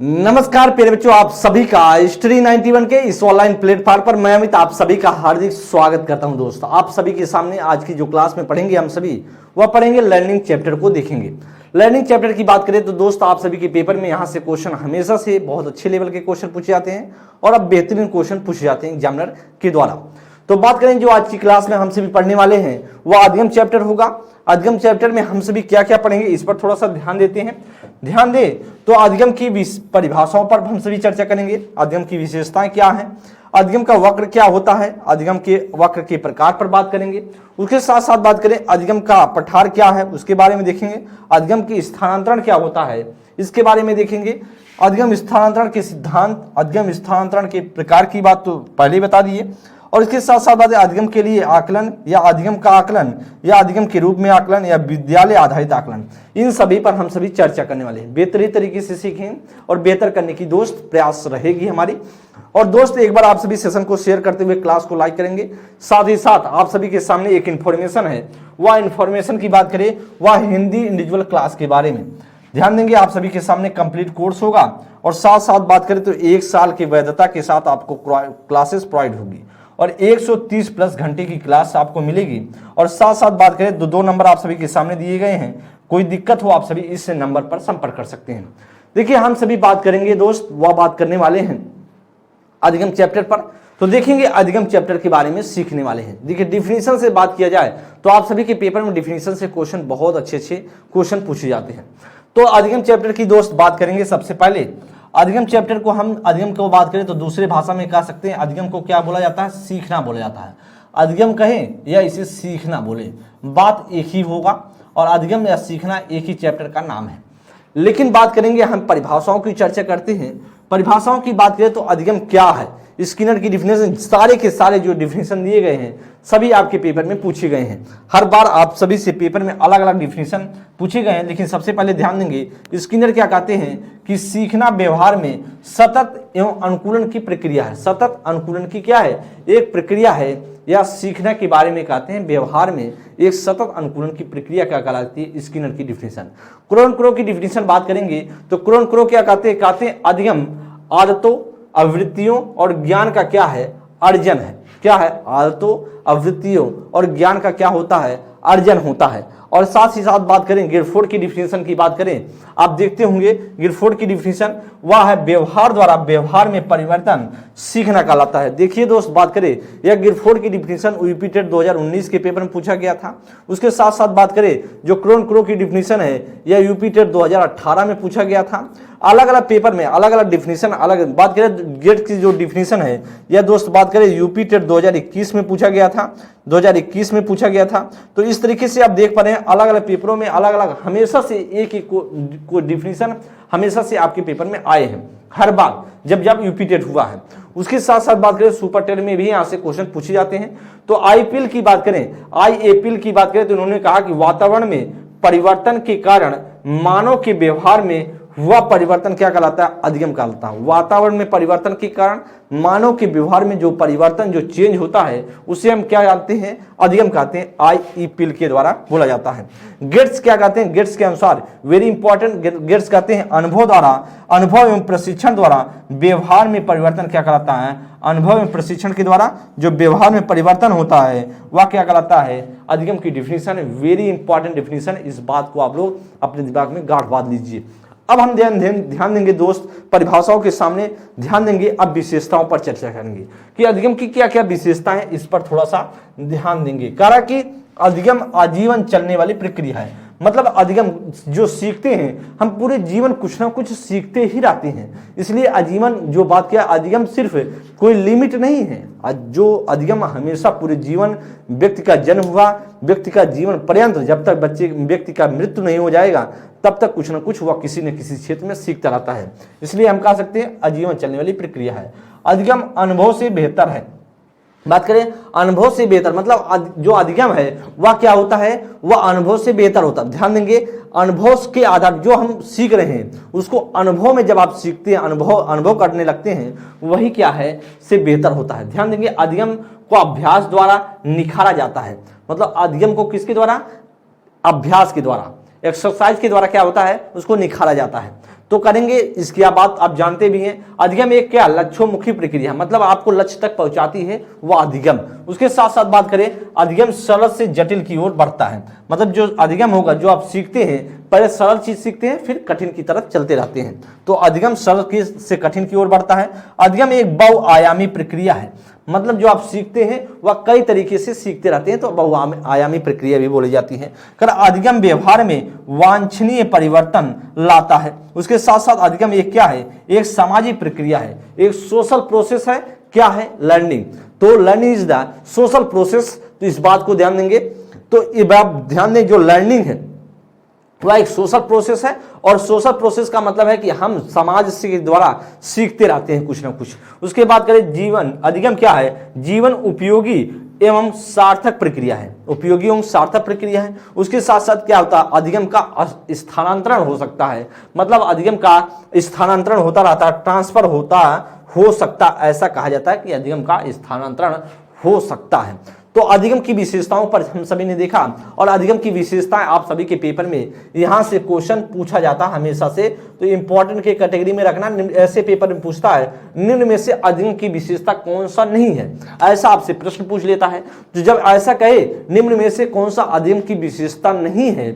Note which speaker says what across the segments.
Speaker 1: नमस्कार प्यारे बच्चों, आप सभी का हिस्ट्री 91 के इस ऑनलाइन प्लेटफॉर्म पर मैं अमित आप सभी का हार्दिक स्वागत करता हूं। दोस्तों, आप सभी के सामने आज की जो क्लास में पढ़ेंगे हम सभी वह पढ़ेंगे लर्निंग चैप्टर को देखेंगे। लर्निंग चैप्टर की बात करें तो दोस्तों आप सभी के पेपर में यहाँ से क्वेश्चन हमेशा से बहुत अच्छे लेवल के क्वेश्चन पूछे जाते हैं और अब बेहतरीन क्वेश्चन पूछे जाते हैं एग्जामिनर के द्वारा। तो बात करें जो आज की क्लास में हम सभी पढ़ने वाले हैं वह अधिगम चैप्टर होगा। अधिगम चैप्टर में हम सभी क्या क्या पढ़ेंगे इस पर थोड़ा सा ध्यान देते हैं। ध्यान दे तो अधिगम की परिभाषाओं पर हम सभी चर्चा करेंगे। अधिगम की विशेषताएं क्या हैं, अधिगम का वक्र क्या होता है, अधिगम के वक्र के प्रकार पर बात करेंगे। उसके साथ साथ बात करें अधिगम का पठार क्या है उसके बारे में देखेंगे। अधिगम की स्थानांतरण क्या होता है इसके बारे में देखेंगे। अधिगम स्थानांतरण के सिद्धांत, अधिगम स्थानांतरण के प्रकार की बात तो पहले बता दिए और इसके साथ साथ बात अधिगम के लिए आकलन या अधिगम का आकलन या अधिगम के रूप में आकलन या विद्यालय आधारित आकलन, इन सभी पर हम सभी चर्चा करने वाले हैं। बेहतरीन तरीके से सीखें और बेहतर करने की दोस्त प्रयास रहेगी हमारी। और दोस्त एक बार आप सभी सेशन को शेयर करते हुए क्लास को लाइक करेंगे। साथ ही साथ आप सभी के सामने एक इन्फॉर्मेशन है, वह इन्फॉर्मेशन की बात करें वह हिंदी इंडिविजुअल क्लास के बारे में ध्यान देंगे। आप सभी के सामने कंप्लीट कोर्स होगा और साथ साथ बात करें तो 1 साल की वैधता के साथ आपको क्लासेस प्रोवाइड होगी और 130 प्लस घंटे की क्लास आपको मिलेगी। और साथ साथ बात करें तो 2 नंबर आप सभी के सामने दिए गए हैं, कोई दिक्कत हो आप सभी इस नंबर पर संपर्क कर सकते हैं। देखिए हम सभी बात करेंगे दोस्त, वह बात करने वाले हैं अधिगम चैप्टर पर। तो देखेंगे अधिगम चैप्टर के बारे में सीखने वाले हैं। देखिए डिफिनीशन से बात किया जाए तो आप सभी के पेपर में डिफिनीशन से क्वेश्चन बहुत अच्छे क्वेश्चन पूछे जाते हैं। तो अधिगम चैप्टर की दोस्त बात करेंगे। सबसे पहले अधिगम चैप्टर को हम अधिगम को बात करें तो दूसरे भाषा में कह सकते हैं अधिगम को क्या बोला जाता है, सीखना बोला जाता है। अधिगम कहें या इसे सीखना बोले बात एक ही होगा और अधिगम या सीखना एक ही चैप्टर का नाम है। लेकिन बात करेंगे हम परिभाषाओं की चर्चा करते हैं। परिभाषाओं की बात करें तो अधिगम क्या है, स्किनर की डिफिनेशन, सारे के सारे जो डिफिनेशन दिए गए हैं सभी आपके पेपर में पूछे गए हैं। हर बार आप सभी से पेपर में अलग अलग डिफिनेशन पूछे गए हैं। लेकिन सबसे पहले ध्यान देंगे स्किनर क्या कहते हैं कि सीखना व्यवहार में सतत एवं अनुकूलन की प्रक्रिया है। सतत अनुकूलन की क्या है, एक प्रक्रिया है, या सीखना के बारे में कहते हैं व्यवहार में एक सतत अनुकूलन की प्रक्रिया क्या कहलाती है, स्किनर की डिफिनेशन। क्रोन क्रो की डिफिनेशन बात करेंगे तो क्रोन क्रो क्या कहते हैं अधिगम आदतों, आवृत्तियों और ज्ञान का क्या है, अर्जन है। क्या है, आदतों, आवृत्तियों और ज्ञान का क्या होता है, अर्जन होता है। और साथ ही साथ बात करें गिरफोर्ड की डिफिनेशन की बात करें, आप देखते होंगे गिरफोर्ड की डिफिनेशन वह है व्यवहार द्वारा व्यवहार में परिवर्तन सीखना कहलाता है। देखिए दोस्त बात करें यह गिरफोर्ड की डिफिनेशन यूपी टेट 2019 के पेपर में पूछा गया था। उसके साथ साथ बात करें जो क्रोन क्रो की डिफिनेशन है यह यूपी टेट 2018 में पूछा गया था। अलग अलग पेपर में अलग अलग डिफिनेशन अलग। बात करें गेट की जो डिफिनेशन है यह दोस्त बात करें यूपी टेट 2021 में पूछा गया था, 2021 में पूछा गया था। तो इस तरीके से आप देख पा रहे हैं अलग अलग पेपरों में अलग अलग हमेशा से एक को डिफिनेशन हमेशा से आपके पेपर में आए हैं हर बार जब जब यूपी टेट हुआ है। उसके साथ साथ बात करें सुपर टेट में भी यहाँ से क्वेश्चन पूछे जाते हैं। तो आईपीएल की बात करें, आईएपीएल की बात करें तो उन्होंने कहा कि वातावरण में परिवर्तन के कारण मानव के व्यवहार में हुआ परिवर्तन क्या कहलाता है, अधिगम कहलाता है। वातावरण में परिवर्तन के कारण मानव के व्यवहार में जो परिवर्तन जो चेंज होता है उसे हम क्या जानते हैं, अधिगम कहते हैं। आईईपीएल के द्वारा बोला जाता है। गेट्स क्या कहते हैं, गेट्स के अनुसार वेरी इंपॉर्टेंट, गेट्स कहते हैं अनुभव द्वारा, अनुभव एवं प्रशिक्षण द्वारा व्यवहार में परिवर्तन क्या कहलाता है, अनुभव एवं प्रशिक्षण के द्वारा जो व्यवहार में परिवर्तन होता है वह क्या कहलाता है, अधिगम की डिफिनेशन। वेरी इंपॉर्टेंट डिफिनेशन, इस बात को आप लोग अपने दिमाग में गांठ बांध लीजिए। अब हम ध्यान देंगे दोस्त परिभाषाओं के सामने ध्यान देंगे, अब विशेषताओं पर चर्चा करेंगे कि अधिगम की क्या क्या विशेषताएं, इस पर थोड़ा सा ध्यान देंगे। कारण कि अधिगम आजीवन चलने वाली प्रक्रिया है। मतलब अधिगम जो सीखते हैं हम पूरे जीवन कुछ ना कुछ सीखते ही रहते हैं। इसलिए आजीवन जो बात किया, अधिगम सिर्फ कोई लिमिट नहीं है। जो अधिगम हमेशा पूरे जीवन, व्यक्ति का जन्म हुआ व्यक्ति का जीवन पर्यंत, जब तक व्यक्ति का मृत्यु नहीं हो जाएगा तब तक कुछ ना कुछ वह किसी न किसी क्षेत्र में सीखता रहता है। इसलिए हम कह सकते हैं आजीवन चलने वाली प्रक्रिया है। अधिगम अनुभव से बेहतर है। बात करें अनुभव से बेहतर, मतलब जो अधिगम है वह क्या होता है, वह अनुभव से बेहतर होता है। ध्यान देंगे अनुभव के आधार जो हम सीख रहे हैं उसको अनुभव में जब आप सीखते हैं, अनुभव करने लगते हैं, वही क्या है से बेहतर होता है। ध्यान देंगे अधिगम को अभ्यास द्वारा निखारा जाता है। मतलब अधिगम को किसके द्वारा, अभ्यास के द्वारा, एक्सरसाइज के द्वारा क्या होता है, उसको निखारा जाता है। तो करेंगे। इसकी बात आप जानते भी हैं। अधिगम एक क्या लक्ष्योन्मुखी प्रक्रिया, मतलब आपको लक्ष्य तक पहुंचाती है वह अधिगम। उसके साथ साथ बात करें, अधिगम सरल से जटिल की ओर बढ़ता है। मतलब जो अधिगम होगा, जो आप सीखते हैं, पहले सरल चीज सीखते हैं, फिर कठिन की तरफ चलते रहते हैं। तो अधिगम सरल से कठिन की ओर बढ़ता है। अधिगम एक बहुआयामी प्रक्रिया है, मतलब जो आप सीखते हैं वह कई तरीके से सीखते रहते हैं, तो बहुआयामी प्रक्रिया भी बोली जाती है। अधिगम व्यवहार में वांछनीय परिवर्तन लाता है। उसके साथ साथ अधिगम एक क्या है, एक सामाजिक प्रक्रिया है, एक सोशल प्रोसेस है। क्या है, लर्निंग। तो learning is the social process. तो इस बात को ध्यान देंगे। तो ये आप ध्यान दें, जो लर्निंग है वह एक सोशल प्रोसेस है, और सोशल प्रोसेस का मतलब है कि हम समाज के द्वारा सीखते रहते हैं कुछ ना कुछ। उसके बाद करें जीवन। अधिगम क्या है, जीवन उपयोगी एवं सार्थक प्रक्रिया है, उपयोगी एवं सार्थक प्रक्रिया है। उसके साथ साथ क्या होता है, अधिगम का स्थानांतरण हो सकता है, मतलब अधिगम का स्थानांतरण होता रहता है, ट्रांसफर होता हो सकता, ऐसा कहा जाता है कि अधिगम का स्थानांतरण हो सकता है। तो अधिगम की विशेषताओं पर हम सभी ने देखा, और अधिगम की विशेषताएं आप सभी के पेपर में यहां से क्वेश्चन पूछा जाता है हमेशा से। तो इंपॉर्टेंट के कैटेगरी में रखना, ऐसे पेपर में पूछता है निम्न में से अधिगम की विशेषता कौन सा नहीं है, ऐसा आपसे प्रश्न पूछ लेता है। तो जब ऐसा कहे निम्न में से कौन सा अधिगम की विशेषता नहीं है,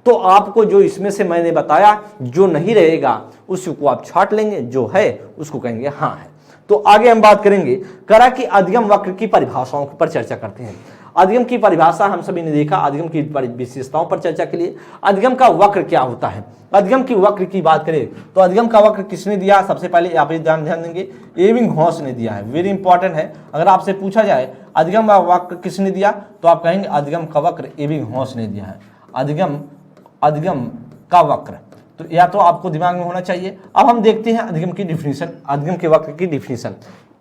Speaker 1: तो आपको जो इसमें से मैंने बताया जो नहीं रहेगा उसको आप छांट लेंगे, जो है उसको कहेंगे हाँ है। तो आगे हम बात करेंगे करा कि अधिगम वक्र की परिभाषाओं पर चर्चा करते हैं। अधिगम की परिभाषा हम सभी ने देखा, अधिगम की विशेषताओं पर चर्चा के लिए अधिगम का वक्र क्या होता है। अधिगम की वक्र की बात करें तो अधिगम का वक्र किसने दिया, सबसे पहले आप ध्यान देंगे एबिंगहॉस ने दिया है। वेरी इंपॉर्टेंट है, अगर आपसे पूछा जाए अधिगम का वक्र किसने दिया तो आप कहेंगे अधिगम का वक्र एबिंगहॉस ने दिया है। अधिगम का वक्र, तो या तो आपको दिमाग में होना चाहिए। अब हम देखते हैं अधिगम की डिफिनीशन, अधिगम के वक्र की डिफिनीशन,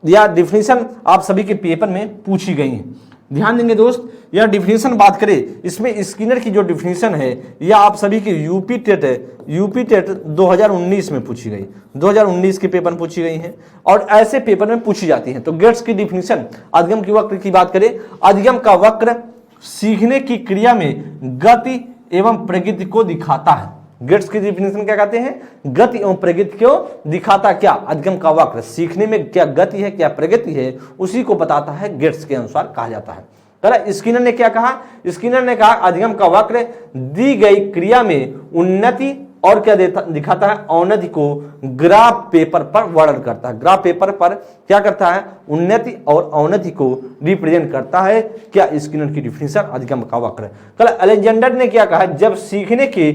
Speaker 1: या डिफिनीशन आप सभी के पेपर में पूछी गई है। ध्यान देंगे दोस्त, यह डिफिनीशन बात करें, इसमें स्किनर की जो डिफिनीशन है यह आप सभी की यूपी टेट 2019 में पूछी गई, 2019 के पेपर में पूछी गई है, और ऐसे पेपर में पूछी जाती है। तो गेट्स की डिफिनीशन अधिगम की वक्र की बात करें, अधिगम का वक्र सीखने की क्रिया में गति एवं प्रगति को दिखाता है। गेट्स की डिफिनीशन क्या कहते हैं, गति एवं प्रगति को दिखाता क्या, अधिगम का वक्र सीखने में क्या गति है क्या प्रगति है उसी को बताता है, गेट्स के अनुसार कहा जाता है। स्किनर ने क्या कहा, स्किनर ने कहा अधिगम का वक्र दी गई क्रिया में उन्नति और क्या दिखाता है, अवनति को ग्राफ पेपर पर वर्णन करता है। ग्राफ पेपर पर क्या करता है, उन्नति और अवनति को रिप्रेजेंट करता है। क्या स्किनर की डिफिनीशन अधिगम का वक्र। कल अलेक्जेंडर ने क्या कहा, जब सीखने के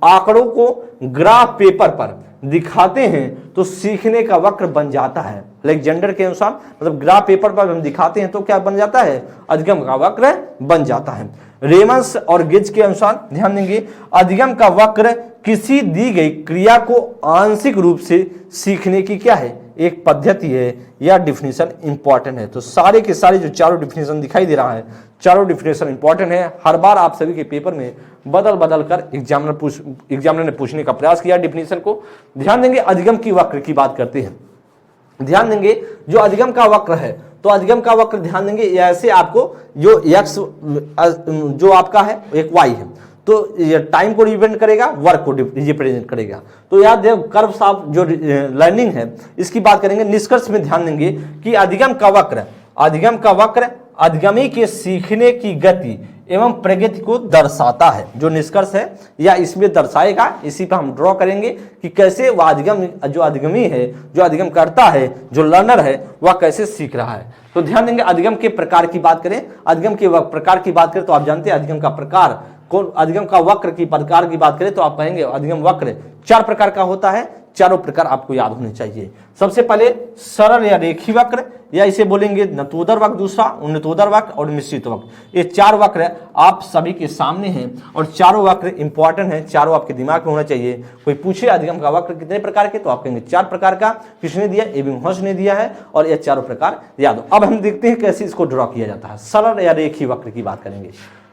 Speaker 1: आंकड़ों को ग्राफ पेपर पर दिखाते हैं तो सीखने का वक्र बन जाता है। अलेक्जेंडर के अनुसार मतलब ग्राफ पेपर पर हम दिखाते हैं तो क्या बन जाता है, अधिगम का वक्र बन जाता है। रेमंस और गिज के अनुसार ध्यान देंगे, अधिगम का वक्र किसी दी गई क्रिया को आंशिक रूप से सीखने की क्या है, एक पद्धति है। या डिफिनीशन इंपॉर्टेंट है। तो सारे के सारे जो चारों डिफिनीशन दिखाई दे रहा है, चारों डिफिनीशन इंपॉर्टेंट है। हर बार आप सभी के पेपर में बदल कर एग्जामिनर ने पूछने का प्रयास किया डिफिनीशन को। ध्यान देंगे अधिगम की वक्र की बात करते हैं। ध्यान देंगे जो अधिगम का वक्र है, तो अधिगम का वक्र ध्यान देंगे ऐसे आपको जो x जो आपका है एक y है, तो ये टाइम को रिप्रेजेंट करेगा, वर्क को रिप्रेजेंट करेगा। तो याद दें कर्व साफ जो लर्निंग है इसकी बात करेंगे। निष्कर्ष में ध्यान देंगे कि अधिगम का वक्र अधिगमी के सीखने की गति एवं प्रगति को दर्शाता है। जो निष्कर्ष है या इसमें दर्शाएगा, इसी पर हम ड्रॉ करेंगे कि कैसे वह जो अधिगमी है, जो अधिगम करता है, जो लर्नर है, वह कैसे सीख रहा है। तो ध्यान देंगे अधिगम के प्रकार की बात करें, अधिगम के प्रकार की बात करें तो आप जानते हैं अधिगम का प्रकार कौन, अधिगम का वक्र की प्रकार की बात करें तो आप कहेंगे अधिगम वक्र 4 प्रकार का होता है। चारों प्रकार आपको याद होने चाहिए। सबसे पहले सरल या रेखी वक्र, या इसे बोलेंगे नतोदर वक्र, दूसरा उन्नतोदर वक्र और मिश्रित वक्र। ये 4 वक्र आप सभी के सामने हैं और चारों वक्र इंपॉर्टेंट हैं, चारों आपके दिमाग में होना चाहिए। कोई पूछे अधिगम का वक्र कितने प्रकार के, तो आप कहेंगे 4 प्रकार का। किसने दिया, एबिंगहॉस ने दिया है, और ये चारों प्रकार याद हो। अब हम देखते हैं कैसे इसको ड्रॉ किया जाता है। सरल या रेखी वक्र की बात करेंगे,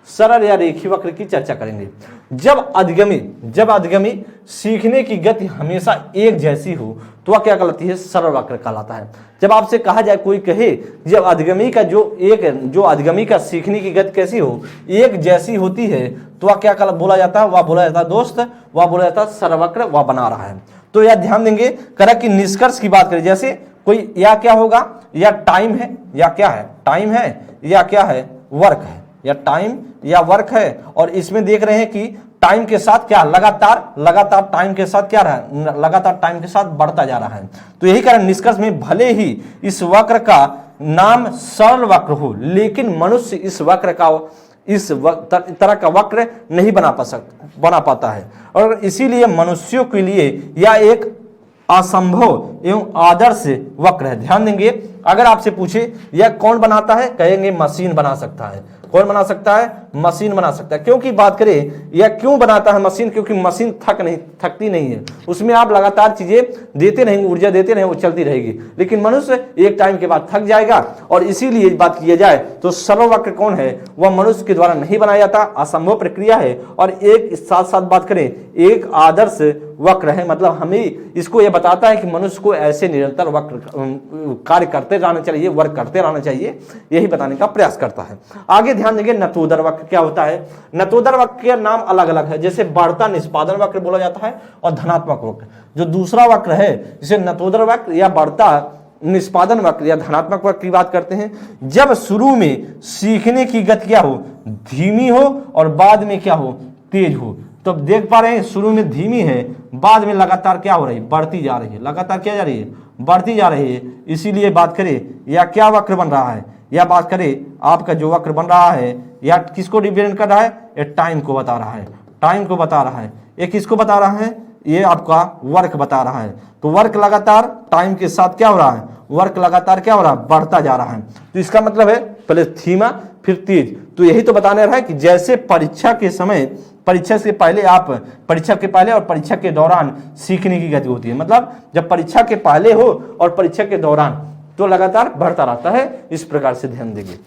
Speaker 1: सरल या रेखी वक्र की चर्चा करेंगे। जब अधिगमी सीखने की गति हमेशा एक जैसी हो तो वह क्या कहलाती है, सरल वक्र कहलाता है। जब आपसे कहा जाए, कोई कहे जब अधिगमी का जो अधिगमी का सीखने की गति कैसी हो, एक जैसी होती है, तो वह क्या बोला जाता है, वह बोला जाता है दोस्त, वह बोला जाता है सरल वक्र वह बना रहा है। तो यह ध्यान देंगे, करा कि निष्कर्ष की बात करें, जैसे कोई या क्या होगा, या टाइम है या क्या है, टाइम है या क्या है, वर्क है, या टाइम या वर्क है। और इसमें देख रहे हैं कि टाइम के साथ क्या, लगातार टाइम के साथ क्या रहा, लगातार टाइम के साथ बढ़ता जा रहा है। तो यही कारण निष्कर्ष में भले ही इस वक्र का नाम सरल वक्र हो, लेकिन मनुष्य इस वक्र का, इस तरह का वक्र नहीं बना पाता है, और इसीलिए मनुष्यों के लिए यह एक असंभव एवं आदर्श वक्र है। ध्यान देंगे, अगर आपसे पूछे यह कौन बनाता है, कहेंगे मशीन बना सकता है। कौन बना सकता है, मशीन बना सकता है। क्योंकि बात करें यह क्यों बनाता है मशीन, क्योंकि मशीन थकती नहीं है, उसमें आप लगातार चीजें देते रहेंगे, ऊर्जा देते रहेंगे, वो चलती रहेगी। लेकिन मनुष्य एक टाइम के बाद थक जाएगा, और इसीलिए बात किया जाए तो सरल वक्र कौन है, वह मनुष्य के द्वारा नहीं बनाया जाता, असंभव प्रक्रिया है। और एक साथ साथ बात करें, एक आदर्श वक्र है, मतलब हमें इसको यह बताता है कि मनुष्य को ऐसे निरंतर वक्र कार्य करते रहना चाहिए, वर्क करते रहना चाहिए, यही बताने का प्रयास करता है। आगे ध्यान देंगे, नतोदर वक्र क्या होता है। नतोदर वक्र के नाम अलग अलग है, जैसे बढ़ता निष्पादन वक्र बोला जाता है, और धनात्मक वक्र। जो दूसरा वक्र है जिसे नतोदर वक्र या बढ़ता निष्पादन वक्र या धनात्मक वक्र की बात करते हैं, जब शुरू में सीखने की गति क्या हो, धीमी हो, और बाद में क्या हो, तेज हो। तो देख पा रहे हैं, शुरू में धीमी है, बाद में लगातार क्या हो रही है, बढ़ती जा रही है, लगातार क्या जा रही है, बढ़ती जा रही है। इसीलिए बात करें या क्या वक्र बन रहा है, या बात करें आपका जो वक्र बन रहा है, या किसको रिप्रेजेंट कर रहा है, ये टाइम को बता रहा है, टाइम को बता रहा है। ये किसको बता रहा है, ये आपका वर्क बता रहा है। तो वर्क लगातार टाइम के साथ क्या हो रहा है, वर्क लगातार क्या हो रहा है, बढ़ता जा रहा है। तो इसका मतलब है पहले धीमा फिर तेज। तो यही तो बताने रहा है कि जैसे परीक्षा के समय, परीक्षा से पहले आप, परीक्षा के पहले और परीक्षा के दौरान सीखने की गति होती है, मतलब जब परीक्षा के पहले हो और परीक्षा के दौरान, तो लगातार बढ़ता रहता है। इस प्रकार से ध्यान देंगे।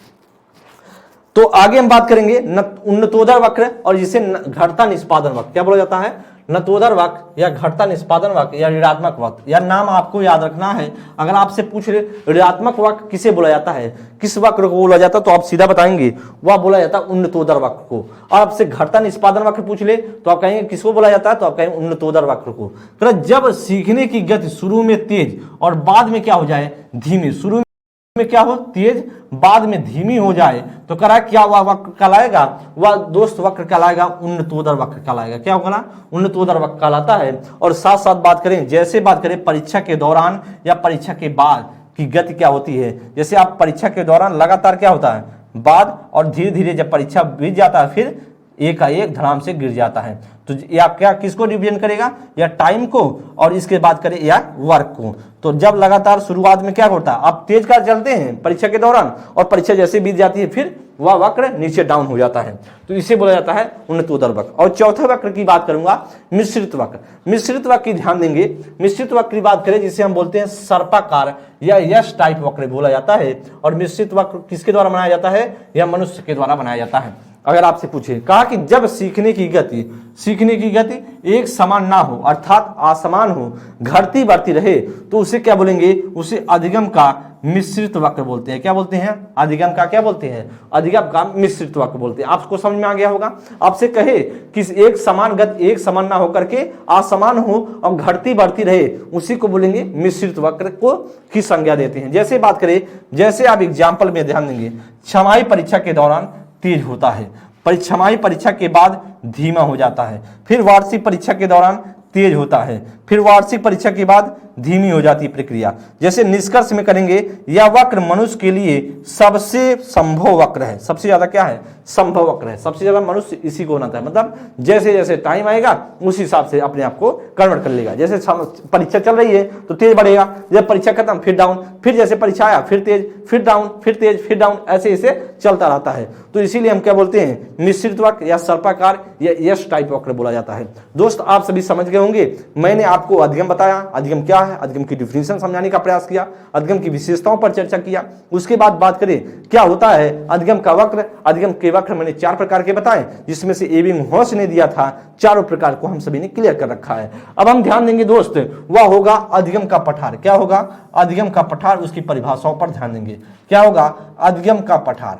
Speaker 1: तो आगे हम बात करेंगे उन्नतोदर वक्र, और जिसे घटता निष्पादन वक्र क्या बोला जाता है, नतोदर वक्र या घटता निष्पादन वक्र या ऋणात्मक वक्र। यह नाम आपको याद रखना है। अगर आपसे पूछ रहे ऋणात्मक वक्र किसे बोला जाता है, किस वक्र को बोला जाता है, तो आप सीधा बताएंगे वह बोला जाता है उन्नतोदर वक्र को। और आपसे घटता निष्पादन वक्र पूछ ले तो आप कहेंगे किसको बोला जाता है, तो आप कहेंगे उन्नतोदर वक्र को। तो जब सीखने की गति शुरू में तेज और बाद में क्या हो जाए, धीमी, शुरू में क्या हो तेज, बाद में धीमी हो जाए, तो करा क्या वह वक्र कहलाएगा, वह दोस्त वक्र कहलाएगा, उन्नतोदर वक्र कहलाएगा। क्या होगा, उन्नतोदर वक्र कहलाता है। और साथ साथ बात करें, जैसे बात करें परीक्षा के दौरान या परीक्षा के बाद की गति क्या होती है, जैसे आप परीक्षा के दौरान लगातार क्या होता है, बाद, और धीरे धीरे जब परीक्षा बीत जाता है फिर एकाएक धड़ाम से गिर जाता है। तो या क्या किसको रिप्रेजेंट करेगा, या टाइम को, और इसके बाद करें या वर्क को। तो जब लगातार शुरुआत में क्या होता है, आप तेज कर चलते हैं परीक्षा के दौरान, और परीक्षा जैसे बीत जाती है फिर वह वक्र नीचे डाउन हो जाता है, तो इसे बोला जाता है उन्नतोदर वक्र। और चौथे वक्र की बात करूंगा, मिश्रित वक्र। मिश्रित वक्र की ध्यान देंगे, मिश्रित वक्र की बात करें जिसे हम बोलते हैं सर्पाकार या यश टाइप वक्र बोला जाता है। और मिश्रित वक्र किसके द्वारा बनाया जाता है, या मनुष्य के द्वारा बनाया जाता है। अगर आपसे पूछे, कहा कि जब सीखने की गति एक समान ना हो, अर्थात असमान हो, घटती बढ़ती रहे, तो उसे क्या बोलेंगे, उसे अधिगम का मिश्रित वक्र बोलते हैं। क्या बोलते हैं, अधिगम का क्या बोलते हैं, अधिगम का मिश्रित वक्र बोलते हैं। आपको समझ में आ गया होगा। आपसे कहे कि एक समान गति एक समान ना होकर के असमान हो और घटती बढ़ती रहे, उसी को बोलेंगे मिश्रित वक्र को की संज्ञा देते हैं। जैसे बात करें, जैसे आप एग्जाम्पल में ध्यान देंगे, छमाही परीक्षा के दौरान तेज होता है, छमाही परीक्षा के बाद धीमा हो जाता है, फिर वार्षिक परीक्षा के दौरान तेज होता है, फिर वार्षिक परीक्षा के बाद धीमी हो जाती है प्रक्रिया। जैसे निष्कर्ष में करेंगे, यह वक्र मनुष्य के लिए सबसे संभव वक्र है। सबसे ज्यादा क्या है, संभव वक्र है। सबसे ज्यादा मनुष्य इसी को बनाता है, मतलब जैसे जैसे टाइम आएगा उस हिसाब से अपने आप को कन्वर्ट कर लेगा। जैसे परीक्षा चल रही है तो तेज बढ़ेगा, जब परीक्षा खत्म फिर डाउन, फिर जैसे परीक्षा आया फिर तेज, फिर डाउन, फिर तेज, फिर डाउन, ऐसे ऐसे चलता रहता है। तो इसीलिए हम क्या बोलते हैं, मिश्रित वक्र या सर्पाकार या यश टाइप वक्र बोला जाता है। दोस्त आप सभी समझ गए होंगे, मैंने आपको अधिगम बताया, अधिगम क्या है, अधिगम की डिफिनेशन समझाने का प्रयास किया, अधिगम की विशेषताओं पर चर्चा किया। उसके बाद बात करें क्या होता है अधिगम का वक्र। अधिगम के वक्र मैंने 4 प्रकार के बताए, जिसमें से एबिंग हॉस ने दिया था, चारों प्रकार को हम सभी ने क्लियर कर रखा है। अब हम ध्यान देंगे दोस्त, वह होगा अधिगम का पठार। क्या होगा, अधिगम का पठार, उसकी परिभाषाओं पर ध्यान देंगे। क्या होगा, अधिगम का पठार।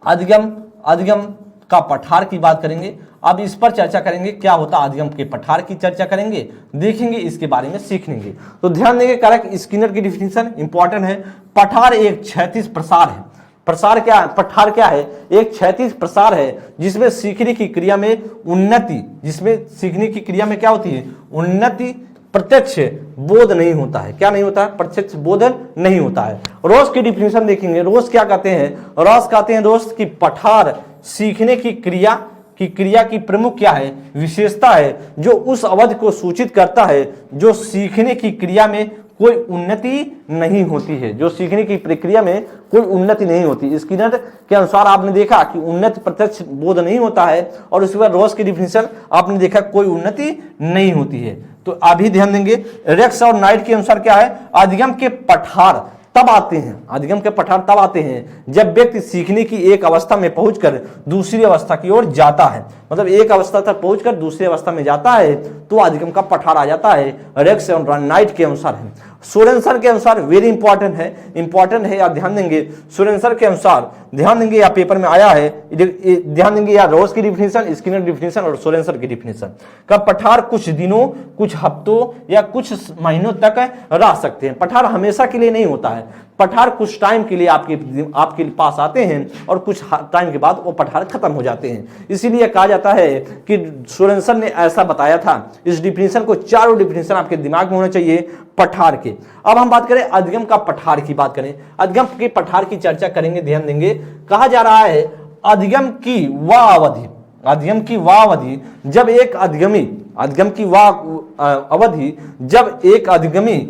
Speaker 1: अधिगम का पठार की बात करेंगे। अब इस पर चर्चा करेंगे, क्या होता है अधिगम के पठार की चर्चा करेंगे, देखेंगे, इसके बारे में सीखेंगे। तो ध्यान देंगे, कारक स्किनर की डिफिनीशन इंपॉर्टेंट है। पठार एक क्षैतिज प्रसार है। प्रसार क्या है? पठार क्या है? एक क्षैतिज प्रसार है जिसमें सीखने की क्रिया में उन्नति, जिसमें सीखने की क्रिया में क्या होती है? उन्नति, प्रत्यक्ष बोध नहीं होता है। क्या नहीं होता है? प्रत्यक्ष बोध नहीं होता है। रोज की डिफिनीशन देखेंगे। रोज क्या कहते हैं? रोज कहते हैं दोस्त कि पठार सीखने की क्रिया की प्रमुख क्या है? विशेषता है, जो उस अवधि को सूचित करता है जो सीखने की क्रिया में कोई उन्नति नहीं होती है, जो सीखने की प्रक्रिया में कोई उन्नति नहीं होती। स्किनर के अनुसार आपने देखा कि उन्नति प्रत्यक्ष बोध नहीं होता है, और उसके बाद रोज की डिफिनीशन आपने देखा कोई उन्नति नहीं होती है। तो अभी ध्यान देंगे, रेक्स और नाइट के अनुसार क्या है? अधिगम के पठार तब आते हैं, अधिगम के पठार तब आते हैं जब व्यक्ति सीखने की एक अवस्था में पहुंचकर दूसरी अवस्था की ओर जाता है। मतलब एक अवस्था तक पहुंचकर दूसरी अवस्था में जाता है तो अधिगम का पठार आ जाता है। रेक्स और नाइट के अनुसार है। सोरेनसन के अनुसार वेरी इंपॉर्टेंट है, या ध्यान देंगे सोरेनसन के अनुसार, ध्यान देंगे या पेपर में आया है, ध्यान देंगे या रोज की डिफिनीशन, स्किनर डिफिनीशन और सोरेनसन की डिफिनीशन का पठार कुछ दिनों, कुछ हफ्तों या कुछ महीनों तक रह सकते हैं। पठार हमेशा के लिए नहीं होता है। पठार कुछ टाइम के लिए आपके पास आते हैं और कुछ टाइम के बाद वो पठार खत्म हो जाते हैं। इसीलिए कहा जाता है कि सोरेनसन ने ऐसा बताया था। इस डिफिनीशन को, चारों डिफिनीशन आपके दिमाग में होना चाहिए पठार के। अब हम बात करें अधिगम का पठार की बात करें, अधिगम के पठार की चर्चा करेंगे। ध्यान देंगे, कहा जा रहा है अधिगम की वह अवधि जब एक अधिगमी, अधिगम की वह अवधि जब एक अधिगमी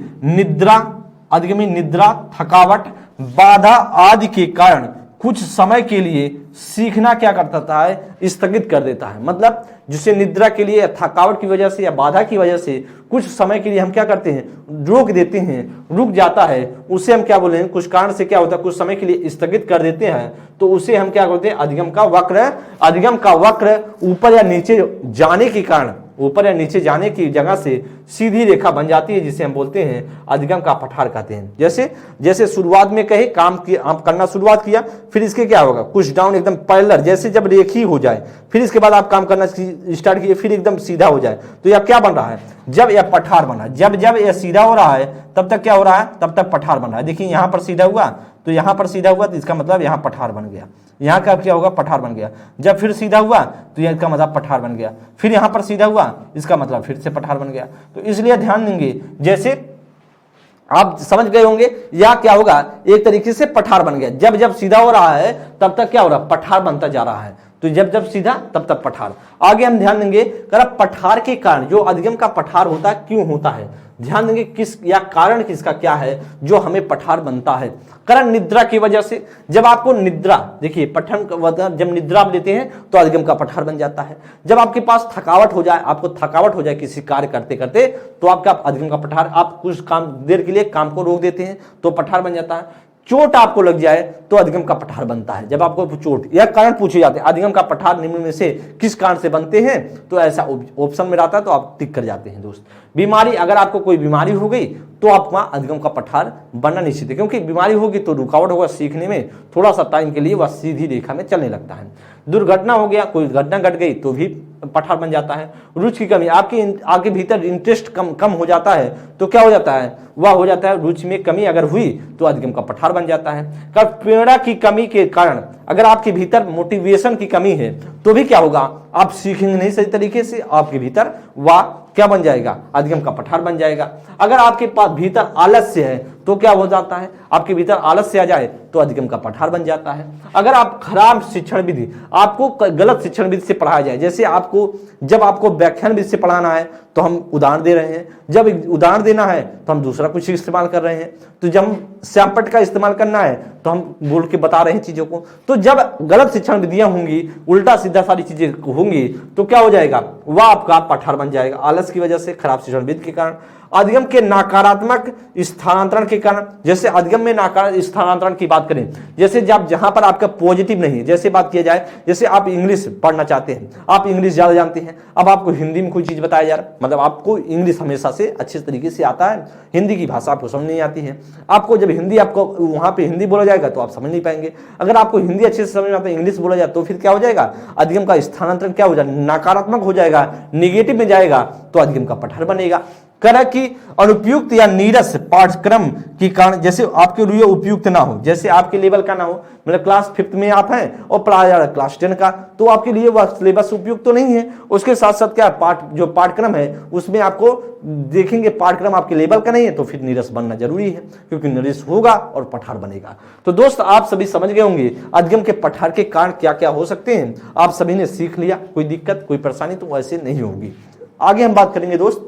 Speaker 1: निद्रा, थकावट, बाधा आदि के कारण कुछ समय के लिए सीखना क्या करता है? स्थगित कर देता है। मतलब जिसे निद्रा के लिए, थकावट की वजह से या बाधा की वजह से कुछ समय के लिए हम क्या करते हैं? रोक देते हैं, रुक जाता है, उसे हम क्या बोले हैं? कुछ कारण से क्या होता है? कुछ समय के लिए स्थगित कर देते हैं, तो उसे हम क्या बोलते हैं? अधिगम का वक्र। अधिगम का वक्र ऊपर या नीचे जाने के कारण, ऊपर या नीचे जाने की जगह से सीधी रेखा बन जाती है, जिसे हम बोलते हैं अधिगम का पठार कहते हैं। जैसे शुरुआत में कहे काम करना शुरुआत किया, फिर इसके क्या होगा? कुछ डाउन एकदम पैरेलल, जैसे जब रेखी हो जाए, फिर इसके बाद आप काम करना स्टार्ट किए, फिर एकदम सीधा हो जाए, तो यह क्या बन रहा है? जब यह पठार बना। जब यह सीधा हो रहा है तब तक क्या हो रहा है? तब तक पठार बन रहा है। देखिए यहां पर सीधा हुआ, तो यहां पर सीधा हुआ, तो इसका मतलब यहां पठार बन गया। यहाँ का क्या होगा? पठार बन गया। जब फिर सीधा हुआ तो इसका मतलब पठार बन गया। फिर यहाँ पर सीधा हुआ, इसका मतलब फिर से पठार बन गया। तो इसलिए ध्यान देंगे, जैसे आप समझ गए होंगे, या क्या होगा? एक तरीके से पठार बन गया। जब सीधा हो रहा है तब तक क्या हो रहा है? पठार बनता जा रहा है। तो जब सीधा तब तक पठार। आगे हम ध्यान देंगे, पठार के कारण, जो अधिगम का पठार होता है, क्यों होता है? ध्यान देंगे किस या कारण किसका क्या है जो हमें पठार बनता है? कारण निद्रा की वजह से। जब आपको निद्रा, देखिए पठन, जब निद्रा आप लेते हैं तो अधिगम का पठार बन जाता है। जब आपके पास थकावट हो जाए, आपको थकावट हो जाए किसी कार्य करते करते, तो आपका अधिगम का पठार, आप कुछ काम देर के लिए काम को रोक देते हैं तो पठार बन जाता है। चोट आपको लग जाए तो अधिगम का पठार बनता है। जब आपको चोट, यह कारण पूछे जाते हैं, अधिगम का पठार निम्न में से किस कारण से बनते हैं? तो ऐसा ऑप्शन में रहता है, तो आप टिक कर जाते हैं दोस्त। बीमारी, अगर आपको कोई बीमारी हो गई तो आपका अधिगम का पठार बनना निश्चित है, क्योंकि बीमारी होगी तो रुकावट होगा सीखने में, थोड़ा सा टाइम के लिए वह सीधी रेखा में चलने लगता है। दुर्घटना हो गया, कोई घटना घट गई तो भी पठार बन जाता है। रुचि की कमी, आपके भीतर इंटरेस्ट कम हो जाता है तो क्या हो जाता है? वह हो जाता है रुचि में कमी अगर हुई तो अधिगम का पठार बन जाता है। प्रेरणा की कमी के कारण, अगर आपके भीतर मोटिवेशन की कमी है तो भी क्या होगा? आप सीखेंगे नहीं सही तरीके से, आपके भीतर वह क्या बन जाएगा? अधिगम का पठार बन जाएगा। अगर आपके पास भीतर आलस्य है तो क्या हो जाता है? आपके भीतर आलस्य आ जाए तो अधिगम का पठार बन जाता है। अगर आप खराब शिक्षण विधि, आपको गलत शिक्षण विधि से पढ़ाया जाए, जैसे जब आपको व्याख्यान विधि से पढ़ाना है तो हम उदाहरण दे रहे हैं, जब उदाहरण देना है तो हम दूसरा कुछ इस्तेमाल कर रहे हैं, तो जब हम श्यामपट्ट का इस्तेमाल करना है तो हम बोल के बता रहे हैं चीजों को। तो जब गलत शिक्षण विधियां होंगी, उल्टा सीधा सारी चीजें होंगी, तो क्या हो जाएगा? वह आपका पठार बन जाएगा, आलस की वजह से, खराब शिक्षण विधि के कारण। अधिगम के नकारात्मक स्थानांतरण के कारण, जैसे अधिगम में नकारात्मक स्थानांतरण की बात बात करें, जैसे जब जहां पर आपका पॉजिटिव नहीं है, जैसे बात किया जाए, जैसे आप इंग्लिश पढ़ना चाहते हैं, आप इंग्लिश ज्यादा जानते हैं, अब आपको हिंदी में कोई चीज बताया जा रहा है, मतलब आपको इंग्लिश हमेशा से अच्छे तरीके से आता है, हिंदी की भाषा आपको समझ नहीं आती है। आपको जब हिंदी आपको वहां पे हिंदी बोला जाएगा तो आप समझ नहीं पाएंगे। अगर आपको हिंदी अच्छे से समझ में आता है, इंग्लिश बोला जाए तो फिर क्या हो जाएगा, अधिगम का स्थानांतरण क्या हो जाएगा, नकारात्मक हो जाएगा, निगेटिव में जाएगा, तो अधिगम का पठार बनेगा। करा कि अनुपयुक्त या नीरस पाठ्यक्रम के कारण, जैसे आपके लिए उपयुक्त ना हो, जैसे आपके लेवल का ना हो, मतलब क्लास 5th में आप हैं और पढ़ाया जा रहा है क्लास 10 का, तो आपके लिए वह सिलेबस उपयुक्त तो नहीं है। उसके साथ साथ क्या जो पाठ्यक्रम है उसमें आपको देखेंगे पाठ्यक्रम आपके लेवल का नहीं है, तो फिर नीरस बनना जरूरी है, क्योंकि नीरस होगा और पठार बनेगा। तो दोस्त आप सभी समझ गए होंगे अधिगम के पठार के कारण क्या क्या हो सकते हैं, आप सभी ने सीख लिया, कोई दिक्कत कोई परेशानी तो ऐसे नहीं होगी। आगे हम बात करेंगे दोस्त,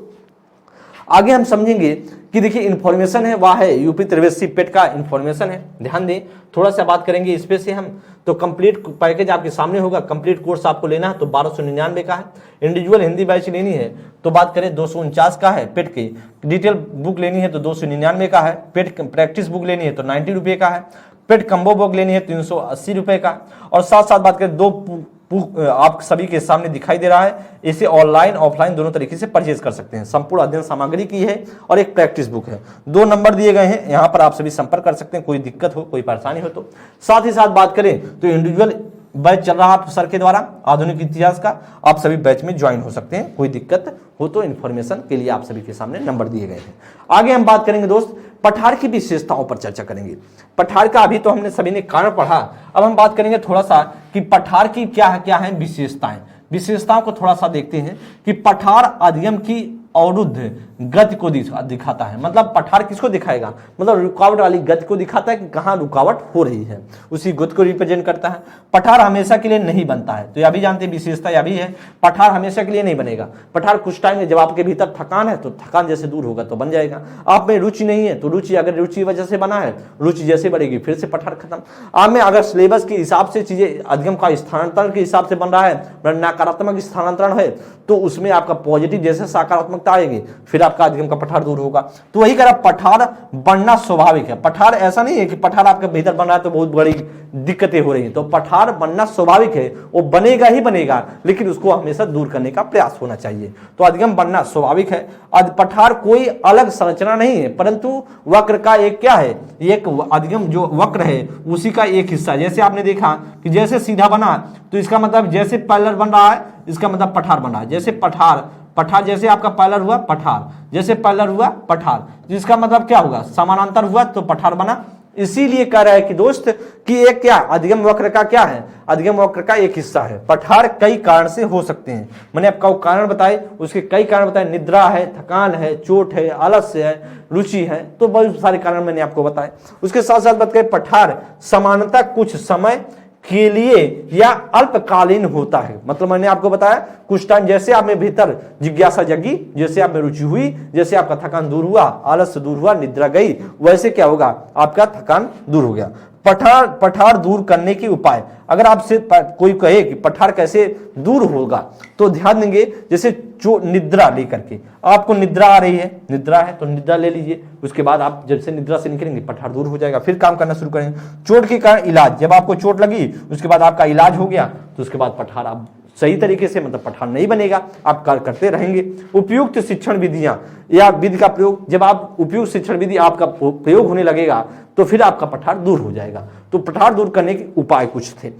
Speaker 1: आगे हम समझेंगे कि देखिए इन्फॉर्मेशन है वह है यूपी त्रिवेशी पेट का इन्फॉर्मेशन है, ध्यान दें, थोड़ा सा बात करेंगे इस पे से हम। तो कंप्लीट पैकेज आपके सामने होगा, कंप्लीट कोर्स आपको लेना है तो 1299 का है। इंडिविजुअल हिंदी बैच लेनी है तो बात करें 249 का है पेट की, डिटेल बुक लेनी है तो 299 का है, पेट प्रैक्टिस बुक लेनी है तो 90 रुपये का है, पेट कम्बो बुक लेनी है 380 रुपये का। और साथ साथ बात करें दो आप सभी के सामने दिखाई दे रहा है, इसे ऑनलाइन ऑफलाइन दोनों तरीके से परचेज कर सकते हैं। संपूर्ण अध्ययन सामग्री की है और एक प्रैक्टिस बुक है, 2 नंबर दिए गए हैं, यहां पर आप सभी संपर्क कर सकते हैं, कोई दिक्कत हो कोई परेशानी हो तो। साथ ही साथ बात करें तो इंडिविजुअल बैच चल रहा है सर के द्वारा आधुनिक इतिहास का, आप सभी बैच में ज्वाइन हो सकते हैं, कोई दिक्कत हो तो इन्फॉर्मेशन के लिए आप सभी के सामने नंबर दिए गए हैं। आगे हम बात करेंगे दोस्त पठार की विशेषताओं पर चर्चा करेंगे। पठार का अभी तो हमने सभी ने कारण पढ़ा, अब हम बात करेंगे थोड़ा सा कि पठार की क्या है विशेषताएं। विशेषताओं को थोड़ा सा देखते हैं कि पठार अधिगम की अवरुद्ध गति को दिखाता है, मतलब पठार किसको दिखाएगा, मतलब रुकावट वाली गति को दिखाता है कि कहाँ रुकावट हो रही है, उसी गति को रिप्रेजेंट करता है। पठार हमेशा के लिए नहीं बनता है, तो यह भी जानते हैं विशेषता यह भी है, पठार हमेशा के लिए नहीं बनेगा। पठार कुछ टाइम में जब आपके भीतर थकान है तो थकान जैसे दूर होगा तो बन जाएगा, आप में रुचि नहीं है तो रुचि, अगर रुचि की वजह से बना है, रुचि जैसे बढ़ेगी फिर से पठार खत्म। आप में अगर सिलेबस के हिसाब से चीजें अधिगम का स्थानांतरण के हिसाब से बन रहा है, नकारात्मक स्थानांतरण है, तो उसमें आपका पॉजिटिव जैसे सकारात्मकता आएगी फिर आपका अधिगम का पठार दूर होगा। तो वही कह रहा पठार बनना स्वाभाविक है, पठार ऐसा नहीं है कि पठार आपके भीतर बन रहा है तो बहुत बड़ी दिक्कतें हो रही हैं, तो पठार बनना स्वाभाविक है, वो बनेगा ही बनेगा, लेकिन उसको हमेशा दूर करने का प्रयास होना चाहिए। तो अधिगम बनना स्वाभाविक है। पठार कोई अलग संरचना नहीं है, परंतु वक्र का एक क्या है, एक अधिगम जो वक्र है उसी का एक हिस्सा। जैसे आपने देखा कि जैसे सीधा बना तो इसका मतलब जैसे पैरेलल बन रहा है इसका मतलब पठार बन रहा है, जैसे पठार जैसे आपका पैरेलल हुआ पठार, जैसे पैरेलल हुआ पठार, जिसका मतलब क्या होगा, समानांतर हुआ तो पठार बना। इसीलिए कह रहा है कि दोस्त कि एक क्या अधिगम वक्र का क्या है, अधिगम वक्र का एक हिस्सा है। पठार कई कारण से हो सकते हैं, मैंने आपका कारण बताए, उसके कई कारण बताए, निद्रा है, थकान है, चोट है, आलस्य है, रुचि है, तो बहुत सारे कारण मैंने आपको बताए। उसके साथ साथ बात करें पठार समानता कुछ समय के लिए या अल्पकालीन होता है, मतलब मैंने आपको बताया कुछ टाइम जैसे आप में भीतर जिज्ञासा जगी, जैसे आप में रुचि हुई, जैसे आपका थकान दूर हुआ, आलस्य दूर हुआ, निद्रा गई, वैसे क्या होगा आपका थकान दूर हो गया। पठार दूर करने के उपाय, अगर आपसे कोई कहे कि पठार कैसे दूर होगा तो ध्यान देंगे, जैसे जो निद्रा लेकर के आपको निद्रा आ रही है, निद्रा है तो निद्रा ले लीजिए, उसके बाद आप जब से निद्रा से निकलेंगे पठार दूर हो जाएगा, फिर काम करना शुरू करेंगे। चोट के कारण इलाज, जब आपको चोट लगी उसके बाद आपका इलाज हो गया तो उसके बाद पठार आप सही तरीके से, मतलब पठार नहीं बनेगा, आप कार्य करते रहेंगे। उपयुक्त शिक्षण विधियां या विधि का प्रयोग, जब आप उपयुक्त शिक्षण विधि आपका प्रयोग होने लगेगा तो फिर आपका पठार दूर हो जाएगा। तो पठार दूर करने के उपाय कुछ थे।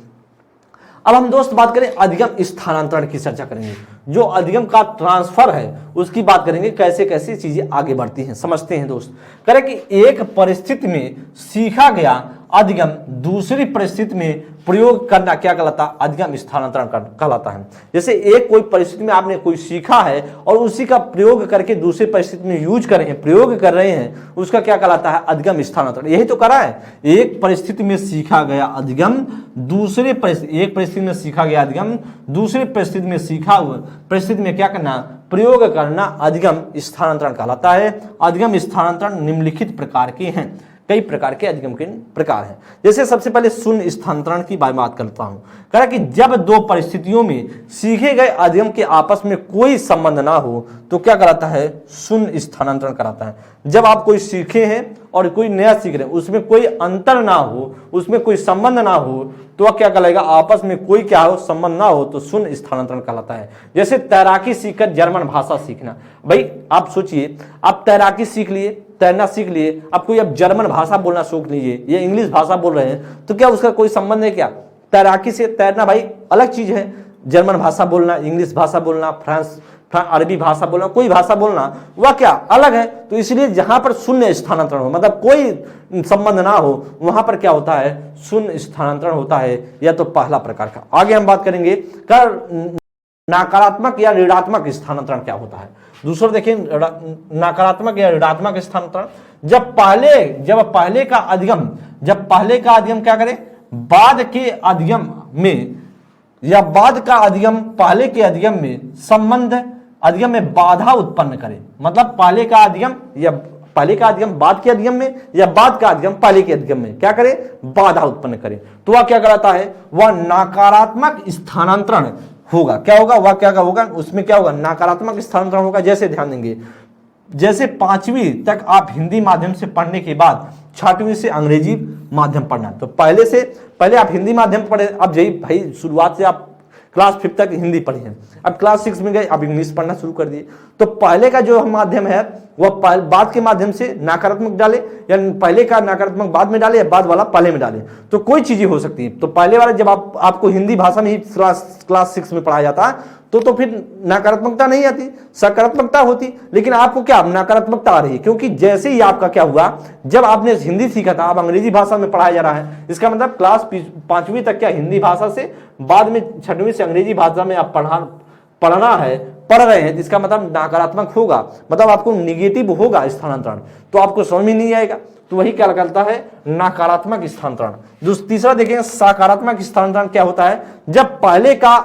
Speaker 1: अब हम दोस्त बात करें अधिगम स्थानांतरण की चर्चा करेंगे, जो अधिगम का ट्रांसफर है उसकी बात करेंगे, कैसे कैसे चीजें आगे बढ़ती हैं समझते हैं दोस्त। करें कि एक परिस्थिति में सीखा गया अधिगम दूसरी परिस्थिति में प्रयोग करना क्या कहलाता है, अधिगम स्थानांतरण कहलाता है। जैसे एक कोई परिस्थिति में आपने कोई सीखा है और उसी का प्रयोग करके दूसरी परिस्थिति में यूज कर रहे हैं, प्रयोग कर रहे हैं, उसका क्या कहलाता है, अधिगम स्थानांतरण। यही तो करा है, एक परिस्थिति में सीखा गया अधिगम दूसरे परिस्थिति, एक परिस्थिति में सीखा गया अधिगम दूसरी परिस्थिति में सीखा हुआ परिस्थिति में क्या करना, प्रयोग करना, अधिगम स्थानांतरण कहलाता है। अधिगम स्थानांतरण निम्नलिखित प्रकार के हैं, कई प्रकार के अधिगम के प्रकार हैं। जैसे सबसे पहले शून्य स्थानांतरण की बात करता हूं, कहा कि जब दो परिस्थितियों में सीखे गए अधिगम के आपस में कोई संबंध ना हो तो क्या कराता है, शून्य स्थानांतरण कराता है। जब आप कोई सीखे हैं और कोई नया सीख रहे हैं, उसमें कोई अंतर ना हो, उसमें कोई संबंध ना हो, तो वह क्या कहलाएगा, आपस में कोई क्या हो संबंध ना हो तो शून्य स्थानांतरण कहलाता है। जैसे तैराकी सीखकर जर्मन भाषा सीखना। भाई आप सोचिए, आप तैराकी सीख लिए, तैरना सीख लिए, अब कोई अब जर्मन भाषा बोलना सीख लीजिए या इंग्लिश भाषा बोल रहे हैं, तो क्या उसका कोई संबंध है क्या? तैराकी से तैरना भाई अलग चीज है, जर्मन भाषा बोलना, इंग्लिश भाषा बोलना, अरबी भाषा बोलना, कोई भाषा बोलना, वह क्या अलग है। तो इसलिए जहां पर शून्य स्थानांतरण हो, मतलब कोई संबंध ना हो, वहां पर क्या होता है, शून्य स्थानांतरण होता है, या तो पहला प्रकार का। आगे हम बात करेंगे कर नकारात्मक या ऋणात्मक स्थानांतरण क्या होता है। दूसरा देखिए, नकारात्मक या ऋणात्मक स्थानांतरण, जब पहले का अधिगम क्या करे, बाद के अधिगम में या बाद का अधिगम पहले के अधिगम में संबंध, अधिगम में बाधा उत्पन्न करे। मतलब पहले का अधिगम बाद के अधिगम में या बाद का अधिगम पहले के अधिगम में क्या करे, बाधा उत्पन्न करे, तो वह क्या कराता है, वह नकारात्मक स्थानांतरण होगा। क्या होगा, वह क्या होगा, उसमें क्या होगा, नकारात्मक स्थानांतरण होगा। जैसे ध्यान देंगे, जैसे 5वीं तक आप हिंदी माध्यम से पढ़ने के बाद 6वीं से अंग्रेजी माध्यम पढ़ना, तो पहले आप हिंदी माध्यम पढ़े, अब यही भाई शुरुआत से आप क्लास 5 तक हिंदी पढ़ी है, अब क्लास 6 में गए, अब इंग्लिश पढ़ना शुरू कर दिए। तो पहले का जो माध्यम है वह बाद के माध्यम से नकारात्मक डाले, या पहले का नकारात्मक बाद में डाले, या बाद वाला पहले में डाले, तो कोई चीजें हो सकती है। तो पहले वाला जब आपको हिंदी भाषा में ही क्लास 6 में पढ़ाया जाता है, तो फिर नकारात्मकता नहीं आती, सकारात्मकता होती। लेकिन आपको क्या नकारात्मकता आ रही है, क्योंकि जैसे ही आपका क्या हुआ, जब आपने हिंदी सीखा था, अब अंग्रेजी भाषा में पढ़ाया जा रहा है। इसका मतलब क्लास 5वीं तक क्या हिंदी भाषा से, बाद में 6वीं से अंग्रेजी भाषा में आप पढ़ रहे हैं, इसका मतलब नकारात्मक होगा, मतलब आपको निगेटिव होगा स्थानांतरण, तो आपको समझ में नहीं आएगा। तो वही क्या कहलाता है, नकारात्मक स्थानांतरण। तीसरा देखेंगे, सकारात्मक स्थानांतरण क्या होता है, जब पहले का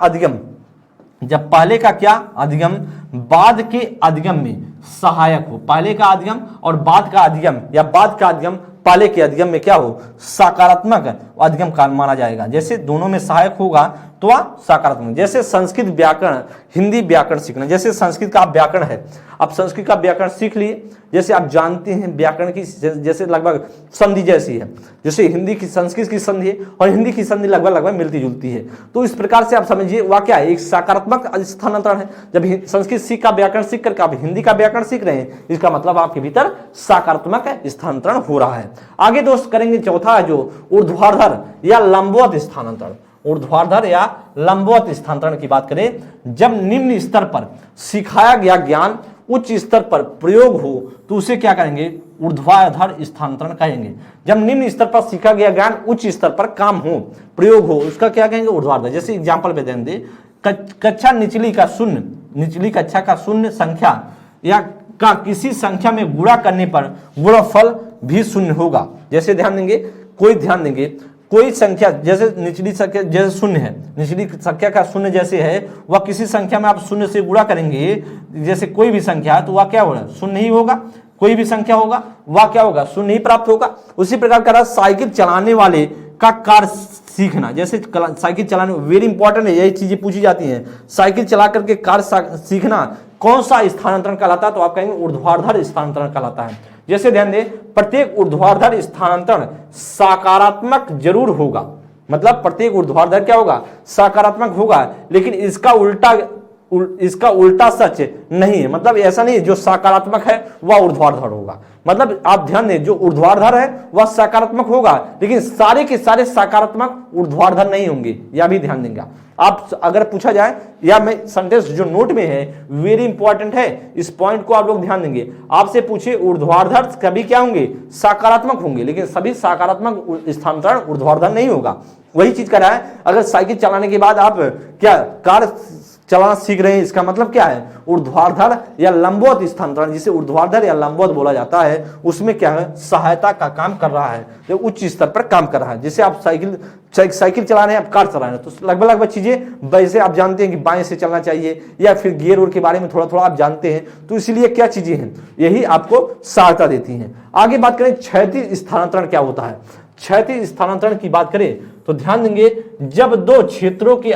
Speaker 1: अधिगम बाद के अधिगम में सहायक हो। पहले का अधिगम और बाद का अधिगम, या बाद का अधिगम पहले के अधिगम में क्या हो, सकारात्मक अधिगम का माना जाएगा। जैसे दोनों में सहायक होगा तो वह सकारात्मक। जैसे संस्कृत व्याकरण, हिंदी व्याकरण सीखना, जैसे संस्कृत का व्याकरण है, आप संस्कृत का व्याकरण सीख लिए, जैसे आप जानते हैं व्याकरण की जैसे लगभग संधि जैसी है, जैसे हिंदी की संस्कृत की संधि है और हिंदी की संधि लगभग मिलती जुलती है। तो इस प्रकार से आप समझिए वह क्या है, एक सकारात्मक स्थानांतरण है। जब संस्कृत का व्याकरण सीख करके आप हिंदी का व्याकरण सीख रहे हैं, इसका मतलब आपके भीतर सकारात्मक स्थानांतरण हो रहा है। आगे दोस्त करेंगे चौथा, जो ऊर्ध्वाधर या लंबवत स्थानांतरण। ऊर्ध्वाधर या लंबवत स्थानांतरण की बात करें, जब निम्न स्तर पर सिखाया गया ज्ञान उच्च स्तर पर प्रयोग हो तो उसे क्या करेंगे, ऊर्ध्वाधर स्थानांतरण कहेंगे। जब निम्न स्तर पर सीखा गया ज्ञान उच्च स्तर पर काम हो, प्रयोग हो, उसका क्या कहेंगे, ऊर्ध्वाधर। जैसे एग्जांपल पे ध्यान दें, कक्षा निचली कक्षा का शून्य संख्या या का किसी संख्या में गुणा करने पर गुणनफल भी शून्य होगा। जैसे ध्यान देंगे कोई संख्या जैसे निचली संख्या जैसे शून्य है, निचली संख्या का शून्य जैसे है, वह किसी संख्या में आप शून्य से गुणा करेंगे, जैसे कोई भी संख्या है तो वह क्या होगा, शून्य ही होगा। कोई भी संख्या होगा वह क्या होगा, शून्य ही प्राप्त होगा। उसी प्रकार का साइकिल चलाने वाले का कार्य सीखना, जैसे साइकिल चलाने, वेरी इंपॉर्टेंट है, यही चीजें पूछी जाती हैं। साइकिल चला करके कार्य सीखना कौन सा स्थानांतरण कहलाता है, तो आप कहेंगे ऊर्ध्वाधर स्थानांतरण कहलाता है। जैसे ध्यान दें, प्रत्येक ऊर्ध्वाधर स्थानांतरण सकारात्मक जरूर होगा, मतलब प्रत्येक ऊर्ध्वाधर क्या होगा, सकारात्मक होगा, लेकिन इसका उल्टा सच नहीं है। मतलब ऐसा नहीं है जो सकारात्मक है वह ऊर्ध्वाधर होगा। मतलब आप ध्यान दें, जो ऊर्ध्वाधर है वह सकारात्मक होगा, लेकिन सारे के सारे सकारात्मक ऊर्ध्वाधर नहीं होंगे, यह भी ध्यान देंगे आप। अगर पूछा जाए, या मैं सेंटेंस जो नोट में है वेरी इंपॉर्टेंट है, इस पॉइंट को आप लोग ध्यान देंगे। आपसे पूछे ऊर्ध्वाधर कभी क्या होंगे, सकारात्मक होंगे, लेकिन सभी सकारात्मक स्थानांतरण ऊर्ध्वाधर नहीं होगा। वही चीज कर रहा है, अगर साइकिल चलाने के बाद आप क्या कार चलाना सीख रहे हैं, इसका मतलब क्या है, ऊर्ध्वाधर या लंबवत स्थानांतरण, जिसे ऊर्ध्वाधर या लंबवत बोला जाता है, उसमें क्या है, सहायता का काम कर रहा है, जो उच्च स्तर पर काम कर रहा है। जैसे आप साइकिल चला रहे हैं, आप कार चला रहे हैं, तो लगभग चीजें वैसे आप जानते हैं कि बाएं से चलना चाहिए, या फिर गियर उर के बारे में थोड़ा थोड़ा आप जानते हैं, तो इसलिए क्या चीजें हैं, यही आपको सहायता देती हैं। आगे बात करें क्षैतिज स्थानांतरण क्या होता है। क्षैतिज स्थानांतरण की बात करें तो ध्यान देंगे, जब दो क्षेत्रों के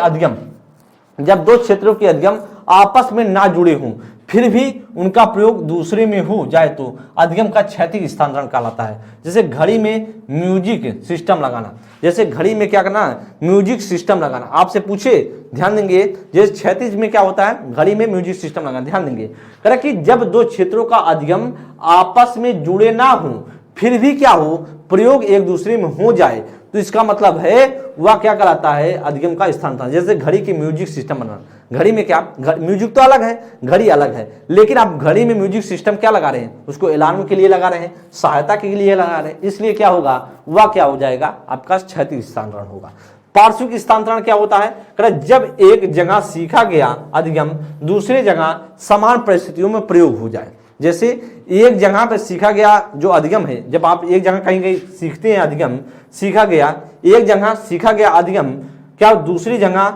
Speaker 1: अधिगम आपस में ना जुड़े हों, फिर भी उनका प्रयोग दूसरे में हो जाए तो अधिगम का क्षैतिज स्थानांतरण कहलाता है। जैसे घड़ी में म्यूजिक सिस्टम लगाना, जैसे घड़ी में क्या करना, म्यूजिक सिस्टम लगाना। आपसे पूछे, ध्यान देंगे, जैसे क्षैतिज में क्या होता है, घड़ी में म्यूजिक सिस्टम लगाना। ध्यान देंगे कह कि जब दो क्षेत्रों का अधिगम आपस में जुड़े ना हो फिर भी क्या हो, प्रयोग एक दूसरे में हो जाए, तो इसका मतलब है वह क्या कहलाता है, अधिगम का स्थानांतरण। जैसे घड़ी की म्यूजिक सिस्टम बनाना, घड़ी में क्या, म्यूजिक तो अलग है, घड़ी अलग है, लेकिन आप घड़ी में म्यूजिक सिस्टम क्या लगा रहे हैं, उसको अलार्म के लिए लगा रहे हैं, सहायता के लिए लगा रहे हैं, इसलिए क्या होगा, वह क्या हो जाएगा, आपका क्षैतिज स्थानांतरण होगा। पार्श्विक स्थानांतरण क्या होता है, जब एक जगह सीखा गया अधिगम दूसरे जगह समान परिस्थितियों में प्रयोग हो जाए। जैसे एक जगह पर सीखा गया जो अधिगम है, जब आप एक जगह कहीं कहीं सीखते हैं अधिगम, सीखा गया एक जगह सीखा गया अधिगम क्या दूसरी जगह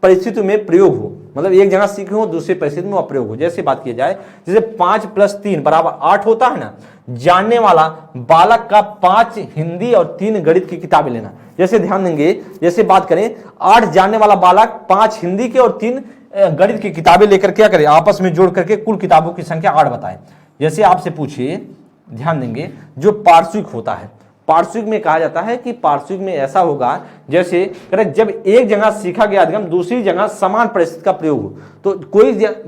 Speaker 1: परिस्थिति में प्रयोग हो, मतलब एक जगह सीखे हो दूसरी परिस्थिति में प्रयोग हो। जैसे बात की जाए, जैसे 5 + 3 = 8 होता है ना, जानने वाला बालक का 5 हिंदी और 3 गणित की किताबें लेना। जैसे ध्यान देंगे, जैसे बात करें 8 जानने वाला बालक 5 हिंदी के और 3 गणित की किताबें लेकर क्या करें, आपस में जोड़ करके कुल किताबों की संख्या 8 बताएं। जैसे आपसे पूछिए, ध्यान देंगे, जो पार्श्विक होता है, पार्श्विक में कहा जाता है कि पार्श्विक में ऐसा होगा जैसे जब एक जगह सीखा गया अधिगम दूसरी जगह समान परिस्थिति का प्रयोग हो, तो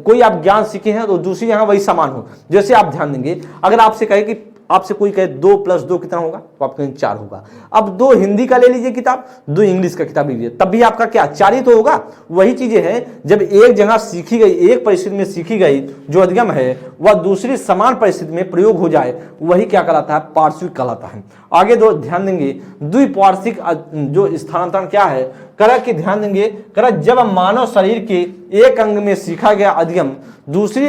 Speaker 1: कोई आप ज्ञान सीखे हैं तो दूसरी जगह वही समान हो। जैसे आप ध्यान देंगे, अगर आपसे कहे कि आपसे कोई कहे 2 + 2 कितना होगा, तो आप कहेंगे 4 होगा। अब 2 हिंदी का ले लीजिए किताब, 2 इंग्लिश का किताब लीजिए, तब भी आपका क्या 4 ही तो होगा। वही चीजें हैं, जब एक जगह सीखी गई, एक परिस्थिति में सीखी गई जो अधिगम है वह दूसरी समान परिस्थिति में प्रयोग हो जाए, वही क्या कहलाता है, पार्श्विक कहलाता है। आगे दो ध्यान देंगे, द्विपार्श्विक जो स्थानांतरण क्या है, कि ध्यान देंगे, जब मानव शरीर के एक अंग में सीखा गया अधिगम दूसरी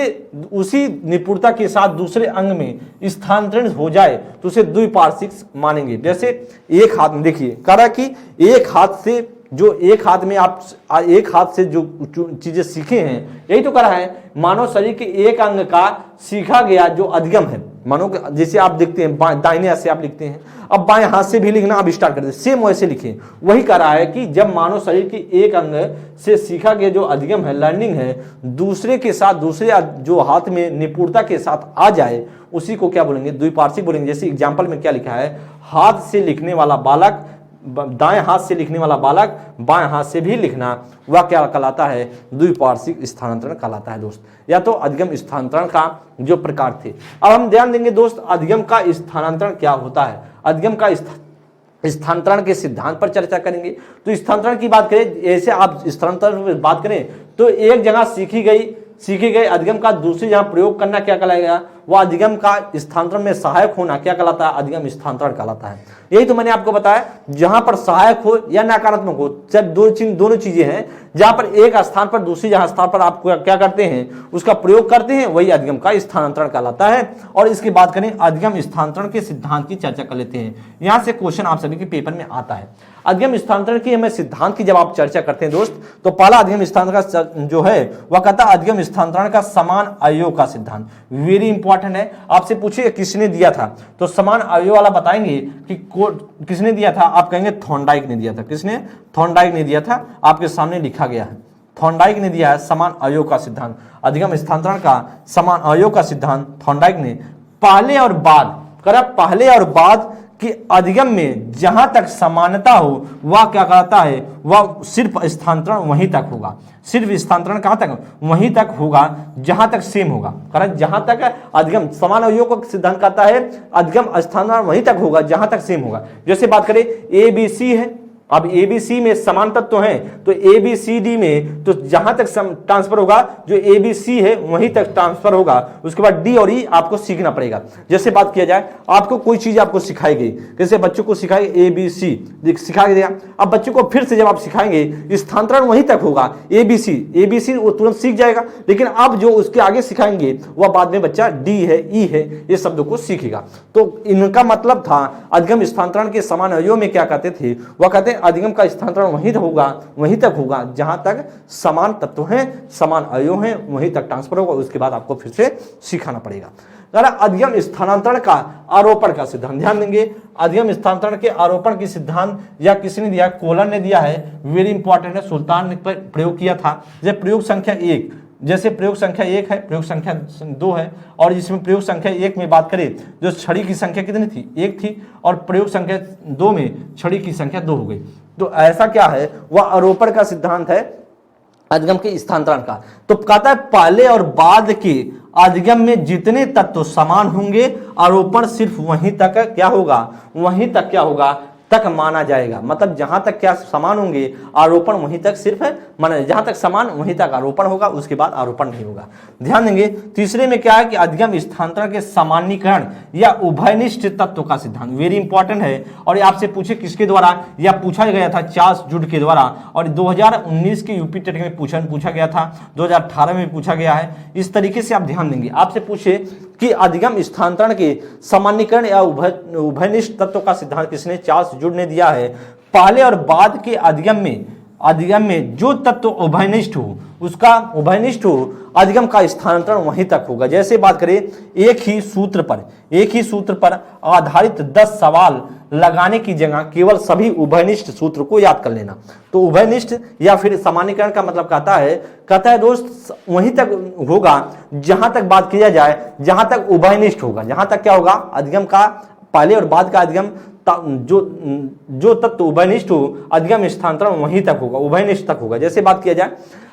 Speaker 1: उसी निपुणता के साथ दूसरे अंग में स्थानांतरित हो जाए तो उसे द्विपार्श्विक मानेंगे। जैसे एक हाथ में देखिए, कि एक हाथ से जो एक हाथ में आप एक हाथ से जो चीजें सीखे हैं, यही तो करा है, मानव शरीर के एक अंग का सीखा गया जो अधिगम है। मानो जैसे आप देखते हैं दाहिने हाथ से आप लिखते हैं, अब बाएं हाथ से भी लिखना आप स्टार्ट कर दे, सेम वैसे लिखें। वही कह रहा है कि जब मानव शरीर की एक अंग से सीखा गया जो अधिगम है, लर्निंग है, दूसरे के साथ दूसरे जो हाथ में निपुणता के साथ आ जाए, उसी को क्या बोलेंगे, द्विपार्श्विक बोलेंगे। जैसे एग्जाम्पल में क्या लिखा है, हाथ से लिखने वाला बालक, दाएं हाथ से लिखने वाला बालक बाएं हाथ से भी लिखना, वह क्या कहलाता है, द्विपार्श्विक स्थानांतरण कहलाता है दोस्त। या तो अधिगम स्थानांतरण का जो प्रकार थे। अब हम ध्यान देंगे दोस्त, अधिगम का स्थानांतरण क्या होता है, अधिगम का स्थानांतरण के सिद्धांत पर चर्चा करेंगे। तो स्थानांतरण की बात करें, ऐसे आप स्थानांतरण की बात करें तो एक जगह सीखे गए अधिगम का दूसरी जगह प्रयोग करना क्या कहलाएगा, वह अधिगम का स्थानांतरण में सहायक होना क्या कहलाता है, अधिगम स्थानांतरण कहलाता है। यही तो मैंने आपको बताया, जहां पर सहायक हो या नकारात्मक हो, जब दोनों चीजें हैं, जहां पर एक स्थान पर दूसरी जहां स्थान पर आप क्या करते हैं, उसका प्रयोग करते हैं, वही अधिगम का स्थानांतरण कहलाता है। और इसकी बात करें, अधिगम स्थानांतरण के सिद्धांत की चर्चा कर लेते हैं। यहां से क्वेश्चन आप सभी के पेपर में आता है। अधिगम स्थानांतरण की हमें सिद्धांत की जब आप चर्चा करते हैं दोस्त, तो पहला अधिगम स्थानांतरण का जो है वह कहता है अधिगम स्थानांतरण का समान अवयव का सिद्धांत। वेरी इंपॉर्टेंट है, आपसे पूछिए किसने दिया था, तो समान अवयव वाला बताएंगे कि किसने दिया था, आप कहेंगे थॉर्नडाइक ने दिया था। किसने, थॉर्नडाइक ने दिया था, आपके सामने लिखा गया है, थॉर्नडाइक ने दिया है समान अवयव का सिद्धांत। अधिगम स्थानांतरण का समान अवयव का सिद्धांत थॉर्नडाइक ने पहले और बाद कि अधिगम में जहां तक समानता हो वह क्या कहता है, वह सिर्फ स्थानांतरण वहीं तक होगा। सिर्फ स्थानांतरण कहां तक, वहीं तक होगा जहां तक सेम होगा। कारण जहां तक अधिगम समान अवयव का सिद्धांत कहता है, अधिगम स्थानांतरण वहीं तक होगा जहां तक सेम होगा। जैसे बात करें ABC है, अब ABC में समान तत्व हैं, तो ABCD में तो जहां तक ट्रांसफर होगा, जो ABC है वहीं तक ट्रांसफर होगा। उसके बाद D और E आपको सीखना पड़ेगा। जैसे बात किया जाए, आपको कोई चीज आपको सिखाई गई, जैसे बच्चों को सिखाएंगे ABC सिखा दिया, अब बच्चों को फिर से जब आप सिखाएंगे, स्थानांतरण वहीं तक होगा, ABC वो तुरंत सीख जाएगा, लेकिन अब जो उसके आगे सिखाएंगे वह बाद में बच्चा D है, E है, ये शब्दों को सीखेगा। तो इनका मतलब था अधिगम स्थानांतरण के समान अवयव में क्या कहते थे, वह कहते अधिगम का स्थानांतरण वहीं तक होगा जहां तक समान तत्व हैं, समान अवयव हैं, वहीं तक ट्रांसफर होगा। उसके बाद आपको फिर से सिखाना पड़ेगा। अधिगम स्थानांतरण का आरोपण का सिद्धांत ध्यान देंगे, अधिगम स्थानांतरण के आरोपण की सिद्धांत या किसने दिया, कोलन ने दिया है। वेरी इंपॉर्टेंट है, सुल्तान ने प्रयोग किया था। जब प्रयोग संख्या 1 जैसे प्रयोग संख्या 1 है, प्रयोग संख्या 2 है, और इसमें प्रयोग संख्या 1 में बात करें जो छड़ी की संख्या कितनी थी, 1 थी, और प्रयोग संख्या 2 में छड़ी की संख्या 2 हो गई। तो ऐसा क्या है, वह आरोपण का सिद्धांत है अधिगम के स्थानांतरण का। तो कहता है पहले और बाद के अधिगम में जितने तत्व समान होंगे आरोपण सिर्फ वहीं तक क्या होगा, वहीं तक क्या होगा, तक माना जाएगा। मतलब जहां तक क्या समान होंगे आरोपण वहीं तक सिर्फ माना, जहां तक समान वहीं तक आरोपण होगा, उसके बाद आरोपण नहीं होगा। ध्यान देंगे तीसरे में क्या है कि अधिगम स्थानांतरण के सामान्यीकरण या उभयनिष्ठ तत्व का सिद्धांत, वेरी इंपॉर्टेंट है। और आपसे पूछे किसके द्वारा, या पूछा गया था चार्ल्स जूड के द्वारा, और 2019 के यूपी टेट में पूछा गया था, 2018 में पूछा गया है। इस तरीके से आप ध्यान देंगे, आपसे पूछे कि अधिगम स्थानांतरण के सामान्यीकरण या उभयनिष्ठ तत्व का सिद्धांत किसने, चार्ल्स जूड ने दिया है। पहले और बाद के अधिगम में जो तत्व उभयनिष्ठ हो, उसका उभयनिष्ठ हो, अधिगम का स्थानांतरण वहीं तक होगा। जैसे बात करें एक ही सूत्र पर आधारित 10 सवाल लगाने की जगह केवल सभी उभयनिष्ठ सूत्र को याद कर लेना। तो उभयनिष्ठ या फिर सामान्यीकरण का मतलब कहता है दोस्त वहीं तक होगा जहां तक बात किया जाए, जहां तक उभयनिष्ठ होगा, जहां तक क्या होगा, अधिगम का पहले और बाद का अधिगम जो तत्व उभयनिष्ठ हो, अधिगम स्थानांतरण वहीं तक होगा, उभयनिष्ठ तक होगा। जैसे बात किया जाए,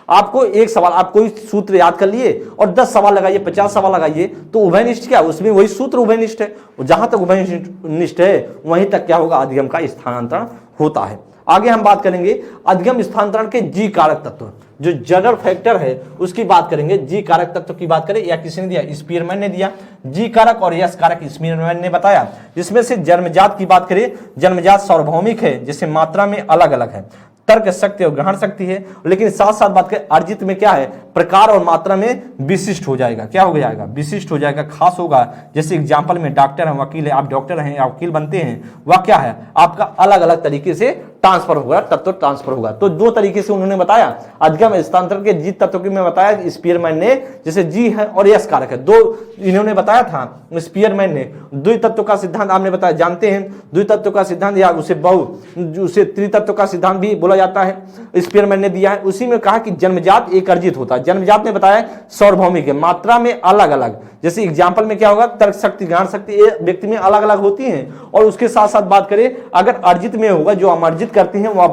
Speaker 1: आपको एक सवाल, आप कोई सूत्र याद कर लिए और 10 सवाल लगाइए, 50 सवाल लगाइए, तो उभयनिष्ठ क्या, उसमें वही सूत्र उभयनिष्ठ है। जहां तक उभयनिष्ठ है वहीं तक क्या होगा, अधिगम का स्थानांतरण होता है। आगे हम बात करेंगे अधिगम स्थानांतरण के जी कारक तत्व, जो जनरल फैक्टर है उसकी बात करेंगे। जी कारक तत्व की बात करें, या किसने दिया, स्पीयरमैन ने दिया। जी कारक और यस कारक स्पीयरमैन ने बताया। जिसमें से जन्मजात की बात करें, जन्मजात सार्वभौमिक है, जैसे मात्रा में अलग अलग है, तर्क शक्ति और ग्रहण शक्ति है, लेकिन साथ साथ बात करें अर्जित में क्या है, प्रकार और मात्रा में विशिष्ट हो जाएगा। क्या हो जाएगा, विशिष्ट हो जाएगा, खास होगा। जैसे एग्जाम्पल में डॉक्टर है, वकील है, आप डॉक्टर हैं या वकील बनते हैं, वह क्या है, आपका अलग अलग तरीके से ट्रांसफर होगा, तत्व ट्रांसफर होगा। तो दो तरीके से उन्होंने बताया अधिगम स्थानांतरण के जी तत्व की में बताया स्पीयरमैन ने, जैसे जी है और यस कारक है, दो इन्होंने बताया था स्पीयरमैन ने। द्वितत्व का सिद्धांत आपने बताया, जानते हैं द्वितत्व का सिद्धांत, या उसे त्रितत्व का सिद्धांत भी बोला जाता है, स्पीयरमैन ने दिया है। उसी में कहा कि जन्मजात एक अर्जित होता है, जन्मजात ने बताया सार्वभौमिक है, मात्रा में अलग अलग, जैसे एग्जाम्पल में क्या होगा, तर्क शक्ति ग्रहण शक्ति ये व्यक्ति में अलग अलग होती हैं। और उसके साथ साथ बात करें अगर अर्जित में होगा, जो हम अर्जित करते हैं वह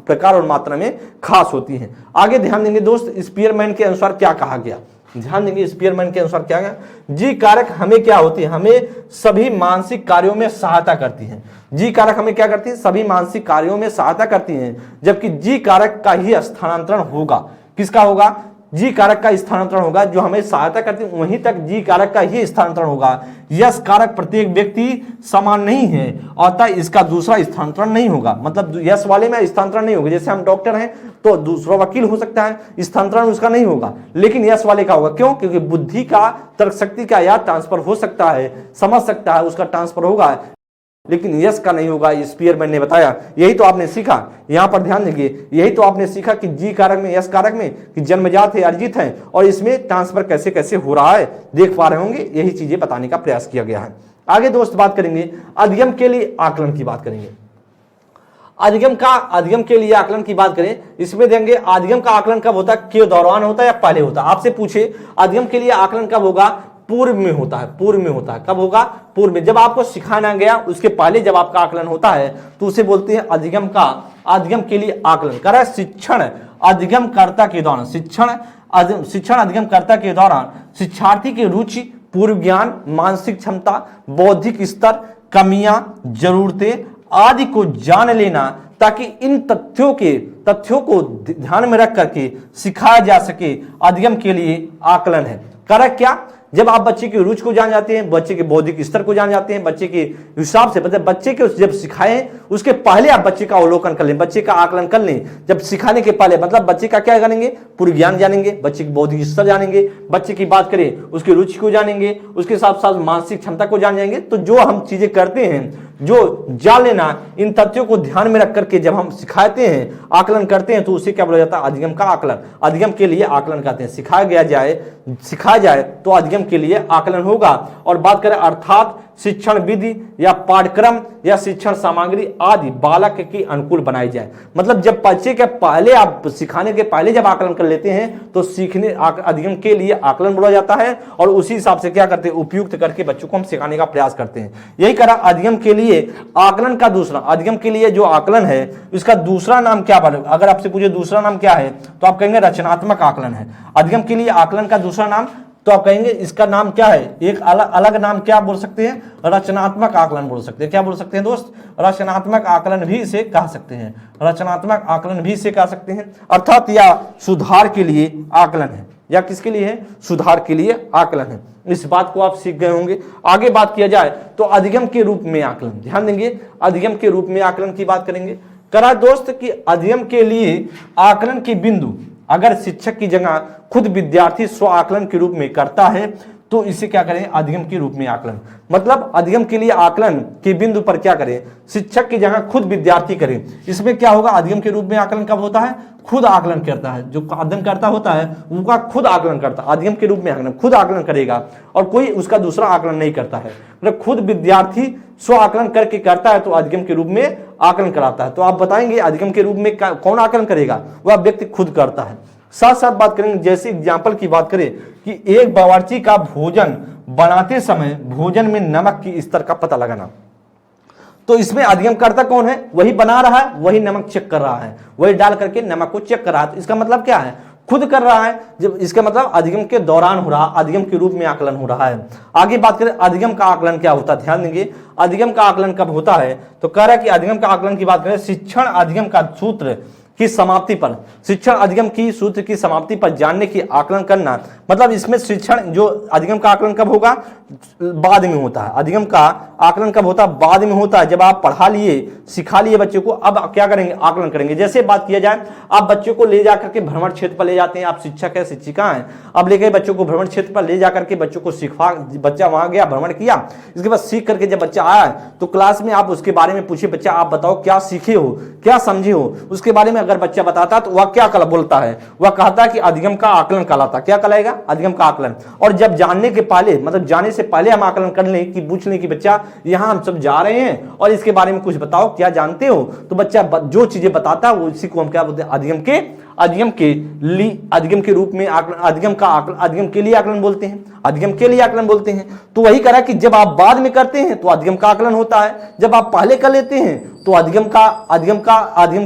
Speaker 1: प्रकार और मात्रा में खास होती हैं। आगे ध्यान देंगे दोस्त, स्पीयरमैन के अनुसार क्या कहा गया, ध्यान देंगे स्पीयरमैन के अनुसार क्या गया। जी कारक हमें क्या होती है, हमें सभी मानसिक कार्यों में सहायता करती हैं। जी कारक हमें क्या करती है, सभी मानसिक कार्यों में सहायता करती हैं, जबकि जी कारक का ही स्थानांतरण होगा, किसका होगा, जी कारक का स्थानांतरण होगा, जो हमें सहायता करती है वहीं तक जी कारक का ही स्थानांतरण होगा। यस कारक प्रत्येक व्यक्ति समान नहीं है, अतः इसका दूसरा स्थानांतरण नहीं होगा। मतलब यस वाले में स्थानांतरण नहीं होगा, जैसे हम डॉक्टर हैं तो दूसरा वकील हो सकता है, स्थानांतरण उसका नहीं होगा, लेकिन यस वाले का होगा। क्यों, क्योंकि बुद्धि का, तर्क शक्ति का याद ट्रांसफर हो सकता है, समझ सकता है, उसका ट्रांसफर होगा, लेकिन यस का नहीं होगा। स्पीयरमैन ने बताया, यही तो आपने सीखा, यहां पर ध्यान देंगे, यही तो आपने सीखा कि जी कारक में, यस कारक में कि जन्मजात है, अर्जित है, और इसमें ट्रांसफर कैसे कैसे हो रहा है देख पा रहे होंगे। यही चीजें बताने का प्रयास किया गया है। आगे दोस्त बात करेंगे अधिगम के लिए आकलन की बात करेंगे। अधिगम के लिए आकलन की बात करें, इसमें देंगे अधिगम का आकलन कब होता है, के दौरान होता है या पहले होता है। आपसे पूछे अधिगम के लिए आकलन कब होगा, पूर्व में होता है, पूर्व में होता है। कब होगा, पूर्व में, जब आपको सिखाना गया उसके पहले जब आपका आकलन होता है तो उसे बोलते हैं अधिगम के लिए आकलन कर शिक्षण अधिगमकर्ता के दौरान, शिक्षण अधिगमकर्ता के दौरान शिक्षार्थी की रुचि, पूर्व ज्ञान, मानसिक क्षमता, बौद्धिक स्तर, कमियां, जरूरतें आदि को जान लेना, ताकि इन तथ्यों को ध्यान में रख करके सिखाया जा सके, अधिगम के लिए आकलन है। कर क्या, जब आप बच्चे की रुचि को जान जाते हैं, बच्चे के बौद्धिक स्तर को जान जाते हैं, बच्चे के हिसाब से, मतलब बच्चे के जब सिखाएं उसके पहले आप बच्चे का अवलोकन कर लें, बच्चे का आकलन कर लें। जब सिखाने के पहले मतलब बच्चे का क्या जानेंगे, पूर्व ज्ञान जानेंगे, बच्चे की बौद्धिक स्तर जानेंगे, बच्चे की बात करें उसकी रुचि को जानेंगे, उसके साथ साथ मानसिक क्षमता को जान जाएंगे। तो जो हम चीजें करते हैं, जो जान लेना, इन तथ्यों को ध्यान में रख करके जब हम सिखाते हैं, आकलन करते हैं, तो उसे क्या बोला जाता है, अधिगम का आकलन। अधिगम के लिए आकलन करते हैं। सिखाया जाए तो अधिगम अधिगम के लिए आकलन होगा। और बात करें अर्थात शिक्षण विधि या पाठ्यक्रम या शिक्षण सामग्री आदि बालक के अनुकूल बनाई जाए। मतलब जब बच्चे के पहले आप सिखाने के पहले जब आकलन कर लेते हैं तो सीखने अधिगम के लिए आकलन बोला जाता है और उसी हिसाब से क्या करते हैं, उपयुक्त करके बच्चों को हम सिखाने का प्रयास करते हैं। यही करा अधिगम के लिए आकलन का दूसरा, अधिगम के लिए जो आकलन है इसका दूसरा नाम क्या बने? अगर आपसे पूछे दूसरा नाम क्या है तो आप कहेंगे रचनात्मक आकलन है। अधिगम के लिए आकलन का दूसरा नाम तो आप कहेंगे इसका नाम क्या है, एक अलग नाम क्या बोल सकते हैं, रचनात्मक आकलन बोल सकते हैं। क्या बोल सकते हैं दोस्त? रचनात्मक आकलन भी इसे कह सकते हैं, रचनात्मक आकलन भी इसे कह सकते हैं। अर्थात या सुधार के लिए आकलन है, या किसके लिए है? सुधार के लिए आकलन है। इस बात को आप सीख गए होंगे। आगे बात किया जाए तो अधिगम के रूप में आकलन, ध्यान देंगे अधिगम के रूप में आकलन की बात करेंगे। करा दोस्त कि अधिगम के लिए आकलन के बिंदु अगर शिक्षक की जगह खुद विद्यार्थी स्व आकलन के रूप में करता है तो इसे क्या करें? अधिगम के रूप में आकलन। मतलब अधिगम के लिए आकलन के बिंदु पर क्या करें? शिक्षक की जगह खुद विद्यार्थी करें। इसमें क्या होगा? अधिगम के रूप में आकलन कब होता है? खुद आकलन करता है, जो अध्ययन करता होता है उनका खुद आकलन करता है। अधिगम के रूप में आकलन खुद आकलन करेगा और कोई उसका दूसरा आकलन नहीं करता है। मतलब खुद विद्यार्थी स्व आकलन करके करता है तो अधिगम के रूप में आकलन कराता है। तो आप बताएंगे अधिगम के रूप में कौन आकलन करेगा? वह व्यक्ति खुद करता है। साथ साथ बात करेंगे, जैसे एग्जाम्पल की बात करें कि एक बावर्ची का भोजन बनाते समय भोजन में नमक की स्तर का पता लगाना, तो इसमें अधिगम करता कौन है? वही बना रहा है, वही नमक चेक कर रहा है, वही डाल करके नमक को चेक कर रहा है। तो इसका मतलब क्या है? खुद कर रहा है। जब इसका मतलब अधिगम के दौरान हो रहा, अधिगम के रूप में आकलन हो रहा है। आगे बात करें अधिगम का आकलन क्या होता है, ध्यान देंगे अधिगम का आकलन कब होता है। तो कह रहा है कि अधिगम का आकलन की बात करें शिक्षण अधिगम का सूत्र की समाप्ति पर, शिक्षण अधिगम की सूत्र की समाप्ति पर जानने की आकलन करना। मतलब इसमें शिक्षण जो अधिगम का आकलन कब होगा? बाद में होता है। अधिगम का आकलन कब होता है? बाद में होता है। जब आप पढ़ा लिए, सिखा लिए बच्चों को, अब क्या करेंगे? आकलन करेंगे। जैसे बात किया जाए, आप बच्चों को ले जाकर के भ्रमण क्षेत्र पर ले जाते हैं, आप शिक्षक है, शिक्षिका हैं, अब ले गए बच्चों को भ्रमण क्षेत्र पर ले जाकर के बच्चों को सिखा, बच्चा वहां गया, भ्रमण किया, इसके बाद सीख करके जब बच्चा आया तो क्लास में आप उसके बारे में पूछे, बच्चा आप बताओ क्या सीखे हो, क्या समझे हो, उसके बारे में अगर बच्चा बताता तो वह क्या बोलता है? वह कहता है कि अधिगम का आकलन कहलाता। क्या कहलाएगा? अधिगम का आकलन। और जब जानने के पहले, मतलब जाने से पहले हम आकलन कर लें कि पूछ लें कि बच्चा यहाँ हम सब जा रहे हैं और इसके बारे में कुछ बताओ, क्या जानते हो, तो बच्चा जो चीजें बताता है वो इसी को हम क्या बोलते हैं? अधिगम के रूप में आकलन, अधिगम के लिए आकलन बोलते हैं, अधिगम के लिए आकलन बोलते हैं। तो वही करा कि जब आप बाद में करते हैं तो अधिगम का आकलन होता है, जब आप पहले कर लेते हैं तो अधिगम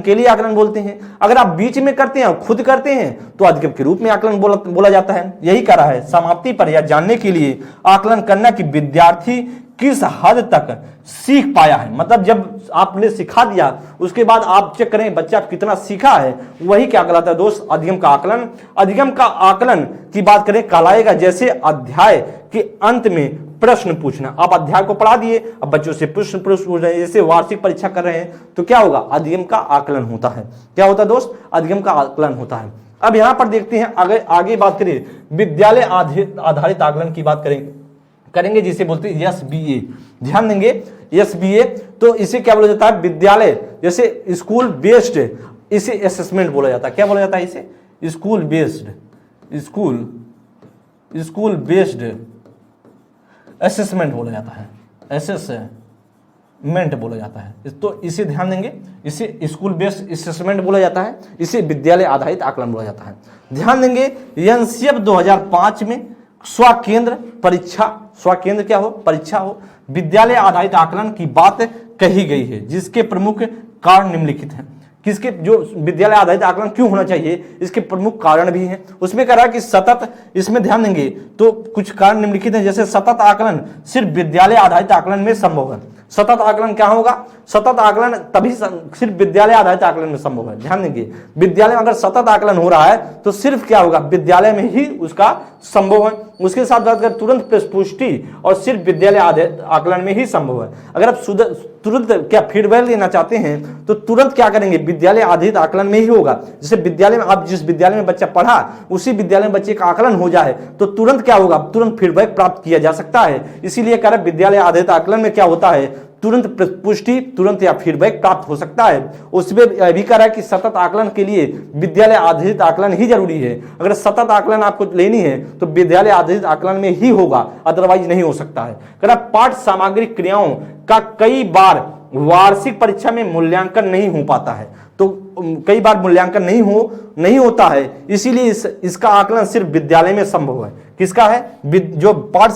Speaker 1: के लिए आकलन बोलते हैं। अगर आप बीच में करते हैं, खुद करते हैं तो अधिगम के रूप में आकलन बोला जाता है। यही करा है समाप्ति पर या जानने के लिए आकलन करना कि विद्यार्थी किस हद तक सीख पाया है। मतलब जब आपने सिखा दिया उसके बाद आप चेक करें बच्चा कितना सीखा है, वही क्या कहलाता है दोस्त? अधिगम का आकलन। अधिगम का आकलन की बात करें कहलाएगा जैसे अध्याय के अंत में प्रश्न पूछना। आप अध्याय को पढ़ा दिए, अब बच्चों से प्रश्न पूछ रहे हैं, जैसे वार्षिक परीक्षा कर रहे हैं, तो क्या होगा? अधिगम का आकलन होता है। क्या होता है दोस्त? अधिगम का आकलन होता है। अब यहां पर देखते हैं आगे बात करें विद्यालय आधारित आकलन की बात करेंगे जिसे बोलते हैं SBA। ध्यान देंगे SBA, तो इसे क्या बोला जाता है? विद्यालय जैसे स्कूल बेस्ड, इसे असेसमेंट बोला जाता है। क्या बोला जाता है इसे? स्कूल बेस्ड असेसमेंट बोला जाता है, असेसमेंट बोला जाता है। तो इसे ध्यान देंगे, इसे स्कूल बेस्ड असेसमेंट बोला जाता है, इसे विद्यालय आधारित आकलन बोला जाता है। ध्यान देंगे NCF 2005 में स्वकेंद्र क्या हो? परीक्षा हो, विद्यालय आधारित आकलन की बात कही गई है, जिसके प्रमुख कारण निम्नलिखित हैं। किसके? जो विद्यालय आधारित आकलन क्यों होना चाहिए, इसके प्रमुख कारण भी हैं। उसमें कह रहा है कि सतत, इसमें ध्यान देंगे तो कुछ कारण निम्नलिखित हैं, जैसे सतत आकलन सिर्फ विद्यालय आधारित आकलन में संभव है। सतत आकलन क्या होगा? सतत आकलन तभी सिर्फ विद्यालय आधारित आकलन में संभव है। ध्यान देंगे विद्यालय में अगर सतत आकलन हो रहा है तो सिर्फ क्या होगा? विद्यालय में ही उसका संभव है। उसके साथ बात करें तुरंत पुष्टि और सिर्फ विद्यालय आधारित आकलन में ही संभव है। अगर आप तुरंत क्या फीडबैक लेना चाहते हैं तो तुरंत क्या करेंगे? विद्यालय आधारित आकलन में ही होगा। जैसे विद्यालय में आप जिस विद्यालय में बच्चा पढ़ा उसी विद्यालय में बच्चे का आकलन हो जाए तो तुरंत क्या होगा? तुरंत फीडबैक प्राप्त किया जा सकता है। इसीलिए कह रहे विद्यालय आधारित आकलन में क्या होता है? तुरंत पुष्टि, तुरंत या फीडबैक प्राप्त हो सकता है। उसमें यह भी कह रहा है कि सतत आकलन के लिए विद्यालय आधारित आकलन ही जरूरी है। अगर सतत आकलन आपको लेनी है तो विद्यालय आधारित आकलन में ही होगा, अदरवाइज नहीं हो सकता है। कह रहा पाठ सामग्री क्रियाओं का कई बार वार्षिक परीक्षा में मूल्यांकन नहीं हो पाता है, तो कई बार मूल्यांकन नहीं होता है, इसीलिए इसका आकलन सिर्फ विद्यालय में संभव है। किसका है? जो पाठ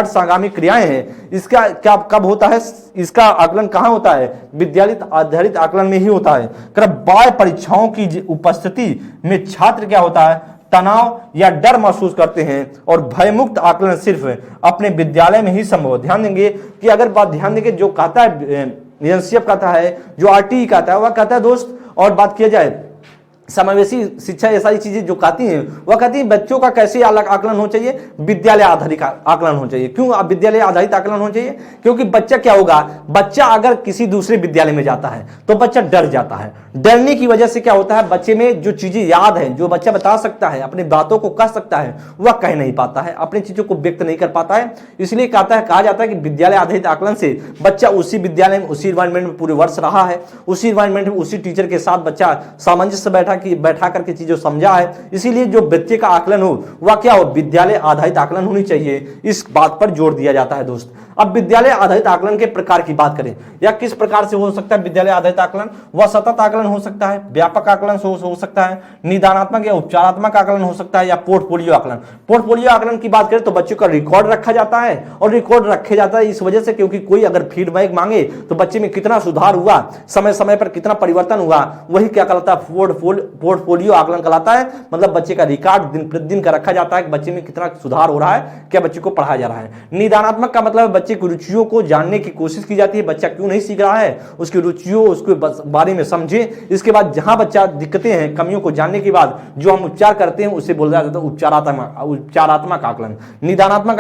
Speaker 1: सामग्री क्रियाएं हैं, इसका क्या कब होता है? इसका आकलन कहां होता है? विद्यालय आधारित आकलन में ही होता है। बाह्य परीक्षाओं की उपस्थिति में छात्र क्या होता है? तनाव या डर महसूस करते हैं और भयमुक्त आकलन सिर्फ अपने विद्यालय में ही संभव है। ध्यान देंगे कि अगर बात ध्यान देंगे, जो कहता है एनसीएफ कहता है, जो आरटीई कहता है, वह कहता है दोस्त, और बात किया जाए समावेशी शिक्षा, ये सारी चीजें जो कहती हैं वह कहती है बच्चों का कैसे अलग आकलन होना चाहिए? विद्यालय आधारित आकलन होना चाहिए। क्यों अब विद्यालय आधारित आकलन होना चाहिए? क्योंकि बच्चा क्या होगा, बच्चा अगर किसी दूसरे विद्यालय में जाता है तो बच्चा डर जाता है। डरने की वजह से क्या होता है, बच्चे में जो चीजें याद है, जो बच्चा बता सकता है, अपनी बातों को कह सकता है, वह कह नहीं पाता है, अपनी चीजों को व्यक्त नहीं कर पाता है। इसलिए कहा जाता है कि विद्यालय आधारित आकलन से बच्चा उसी विद्यालय में, उसी इन्वायरमेंट में पूरे वर्ष रहा है, उसी इन्वायरमेंट में उसी टीचर के साथ बच्चा सामंजस्य बैठा करके चीजों समझा है। इसीलिए जो बच्चे का आकलन हो वह क्या हो, विद्यालय आधारित आकलन होनी चाहिए, इस बात पर जोर दिया जाता है दोस्त। अब विद्यालय आधारित आकलन के प्रकार की बात करें, या किस प्रकार से हो सकता है विद्यालय आधारित आकलन? वह सतत आकलन हो सकता है, व्यापक आकलन हो सकता है, निदानात्मक या उपचारात्मक आकलन हो सकता है, या पोर्टफोलियो आकलन। पोर्टफोलियो आकलन की बात करें तो बच्चों का रिकॉर्ड रखा जाता है, और रिकॉर्ड रखे जाता है इस वजह से क्योंकि कोई अगर फीडबैक मांगे तो बच्चे में कितना सुधार हुआ, समय समय पर कितना परिवर्तन हुआ, वही क्या कहलाता है? पोर्टफोलियो आकलन कहलाता है। मतलब बच्चे का रिकॉर्ड दिन प्रतिदिन का रखा जाता है कि बच्चे में कितना सुधार हो रहा है, क्या बच्चे को पढ़ाया जा रहा है। निदानात्मक का मतलब बच्चे की रुचियों को जानने की कोशिश की जाती है, बच्चा क्यों नहीं सीख रहा है, उसकी रुचियों, उसके बारे में समझे। इसके बाद जहां बच्चा दिक्कतें हैं, कमियों को जानने के बाद जो हम उपचार करते हैं उसे बोला जाता है उपचारात्मक आकलन। निदानात्मक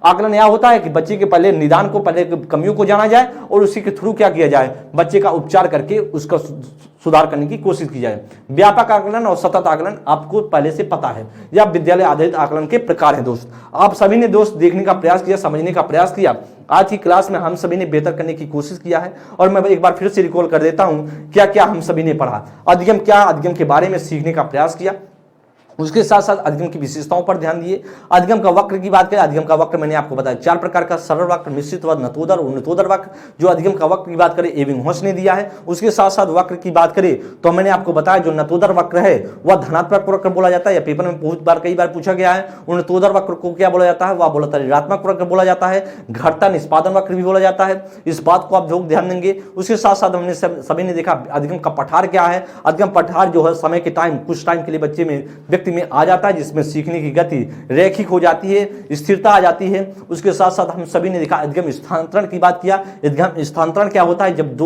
Speaker 1: आकलन यह होता है कि बच्चे के पहले निदान को, पहले कमियों को जाना जाए और उसी के थ्रू क्या किया जाए, बच्चे का उपचार करके उसका सुधार करने की कोशिश की जाए। व्यापक आकलन और सतत आकलन आपको पहले से पता है, या विद्यालय आधारित आकलन के प्रकार हैं दोस्त। आप सभी ने दोस्त देखने का प्रयास किया, समझने का प्रयास किया। आज की क्लास में हम सभी ने बेहतर करने की कोशिश किया है, और मैं एक बार फिर से रिकॉल कर देता हूं क्या क्या हम सभी ने पढ़ा। अधिगम के बारे में सीखने का प्रयास किया, उसके साथ साथ अधिगम की विशेषताओं पर ध्यान दिए। अधिगम का वक्र की बात करें, अधिगम का वक्र मैंने आपको बताया 4 प्रकार का, सरल वक्र, मिश्रित वक्र, नतोदर और नतोदर वक्र। जो अधिगम का वक्र की बात करें एबिंगहॉस ने दिया है। उसके साथ साथ वक्र की बात करें तो मैंने आपको बताया जो नतोदर वक्र है वह धनात्मक वक्र बोला जाता है, या पेपर में कई बार पूछा गया है। नतोदर वक्र को क्या बोला जाता है? वह बोला ऋणात्मक वक्र बोला जाता है। घटता निष्पादन वक्र भी बोला जाता है। इस बात को आप लोग ध्यान देंगे। उसके साथ साथ हमने सभी ने देखा अधिगम का पठार क्या है। अधिगम पठार जो है समय के टाइम, कुछ टाइम के लिए बच्चे में, व्यक्ति में आ जाता है, जिसमें सीखने की गति रैखिक हो जाती है, स्थिरता आ जाती है। उसके साथ साथ हम सभी ने देखा अधिगम स्थानांतरण की बात किया। अधिगम स्थानांतरण क्या होता है? जब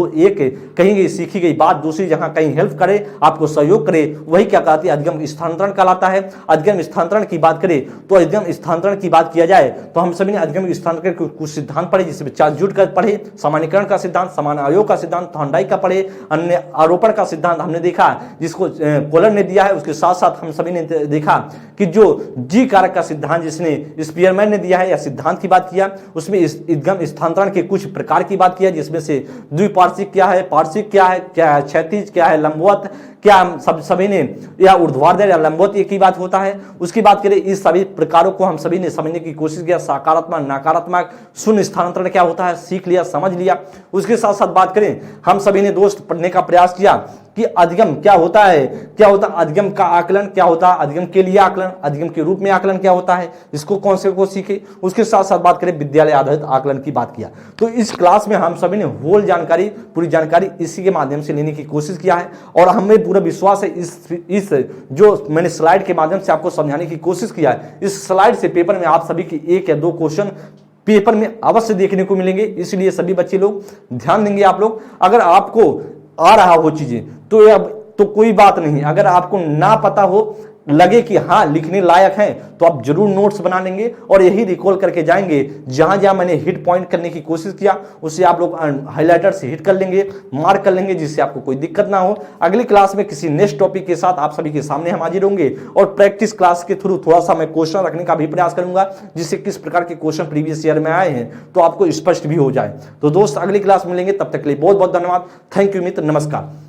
Speaker 1: कहीं सीखी गई बात दूसरी जगह कहीं हेल्प करे, आपको सहयोग करे, वही क्या कहती है? अधिगम स्थानांतरण कहलाता है। अधिगम स्थानांतरण की बात करें तो अधिगम स्थानांतरण की बात किया जाए तो हम सभी ने अधिगम स्थानांतरण के कुछ सिद्धांत पढ़े, जिसमें 4 जुट कर पढ़े, सामान्यीकरण का सिद्धांत, समान आयोग का सिद्धांत, थॉर्नडाइक का पढ़े, अन्य आरोपण का सिद्धांत हमने देखा जिसको कोलर ने दिया है। उसके साथ साथ हम सभी ने देखा कि जो जी कारक का सिद्धांत जिसने स्पीयरमैन ने दिया है, या सिद्धांत की बात किया, उसमें अधिगम स्थानांतरण के कुछ प्रकार की बात किया, जिसमें से द्विपार्श्विक क्या है, पार्श्विक क्या है, क्षैतिज क्या है, लंबवत क्या, सभी ने, या ऊर्ध्वाधर या लंबवत एक ही बात होता है। उसकी बात करें, इस सभी प्रकारों को हम सभी ने समझने की कोशिश किया। सकारात्मक, नकारात्मक, शून्य स्थानांतरण क्या होता है, सीख लिया, समझ लिया। उसके साथ साथ बात करें, हम सभी ने दोस्त पढ़ने का प्रयास किया कि अधिगम क्या होता है, अधिगम का आकलन क्या होता है, अधिगम के लिए आकलन, अधिगम के रूप में आकलन क्या होता है, इसको कौन से को सीखे। उसके साथ साथ बात करें विद्यालय आधारित आकलन की बात किया। तो इस क्लास में हम सभी ने होल जानकारी, पूरी जानकारी इसी के माध्यम से लेने की कोशिश किया है, और हमें पूरा विश्वास है इस जो मैंने स्लाइड के माध्यम से आपको समझाने की कोशिश किया है, इस स्लाइड से पेपर में आप सभी की 1 या 2 क्वेश्चन पेपर में अवश्य देखने को मिलेंगे। इसलिए सभी बच्चे लोग ध्यान देंगे। आप लोग अगर आपको आ रहा हो चीजें तो कोई बात नहीं, अगर आपको ना पता हो लगे कि हाँ लिखने लायक हैं तो आप जरूर नोट्स बना लेंगे और यही रिकॉल करके जाएंगे। जहां जहां मैंने हिट पॉइंट करने की कोशिश किया उसे आप लोग हाइलाइटर से हिट कर लेंगे, मार्क कर लेंगे, जिससे आपको कोई दिक्कत ना हो। अगली क्लास में किसी नेक्स्ट टॉपिक के साथ आप सभी के सामने हम हाजिर होंगे और प्रैक्टिस क्लास के थ्रू थोड़ा सा मैं क्वेश्चन रखने का भी प्रयास करूंगा, जिससे किस प्रकार के क्वेश्चन प्रीवियस ईयर में आए हैं तो आपको स्पष्ट भी हो जाए। तो दोस्त अगली क्लास मिलेंगे, तब तक के लिए बहुत बहुत धन्यवाद। थैंक यू मित्र, नमस्कार।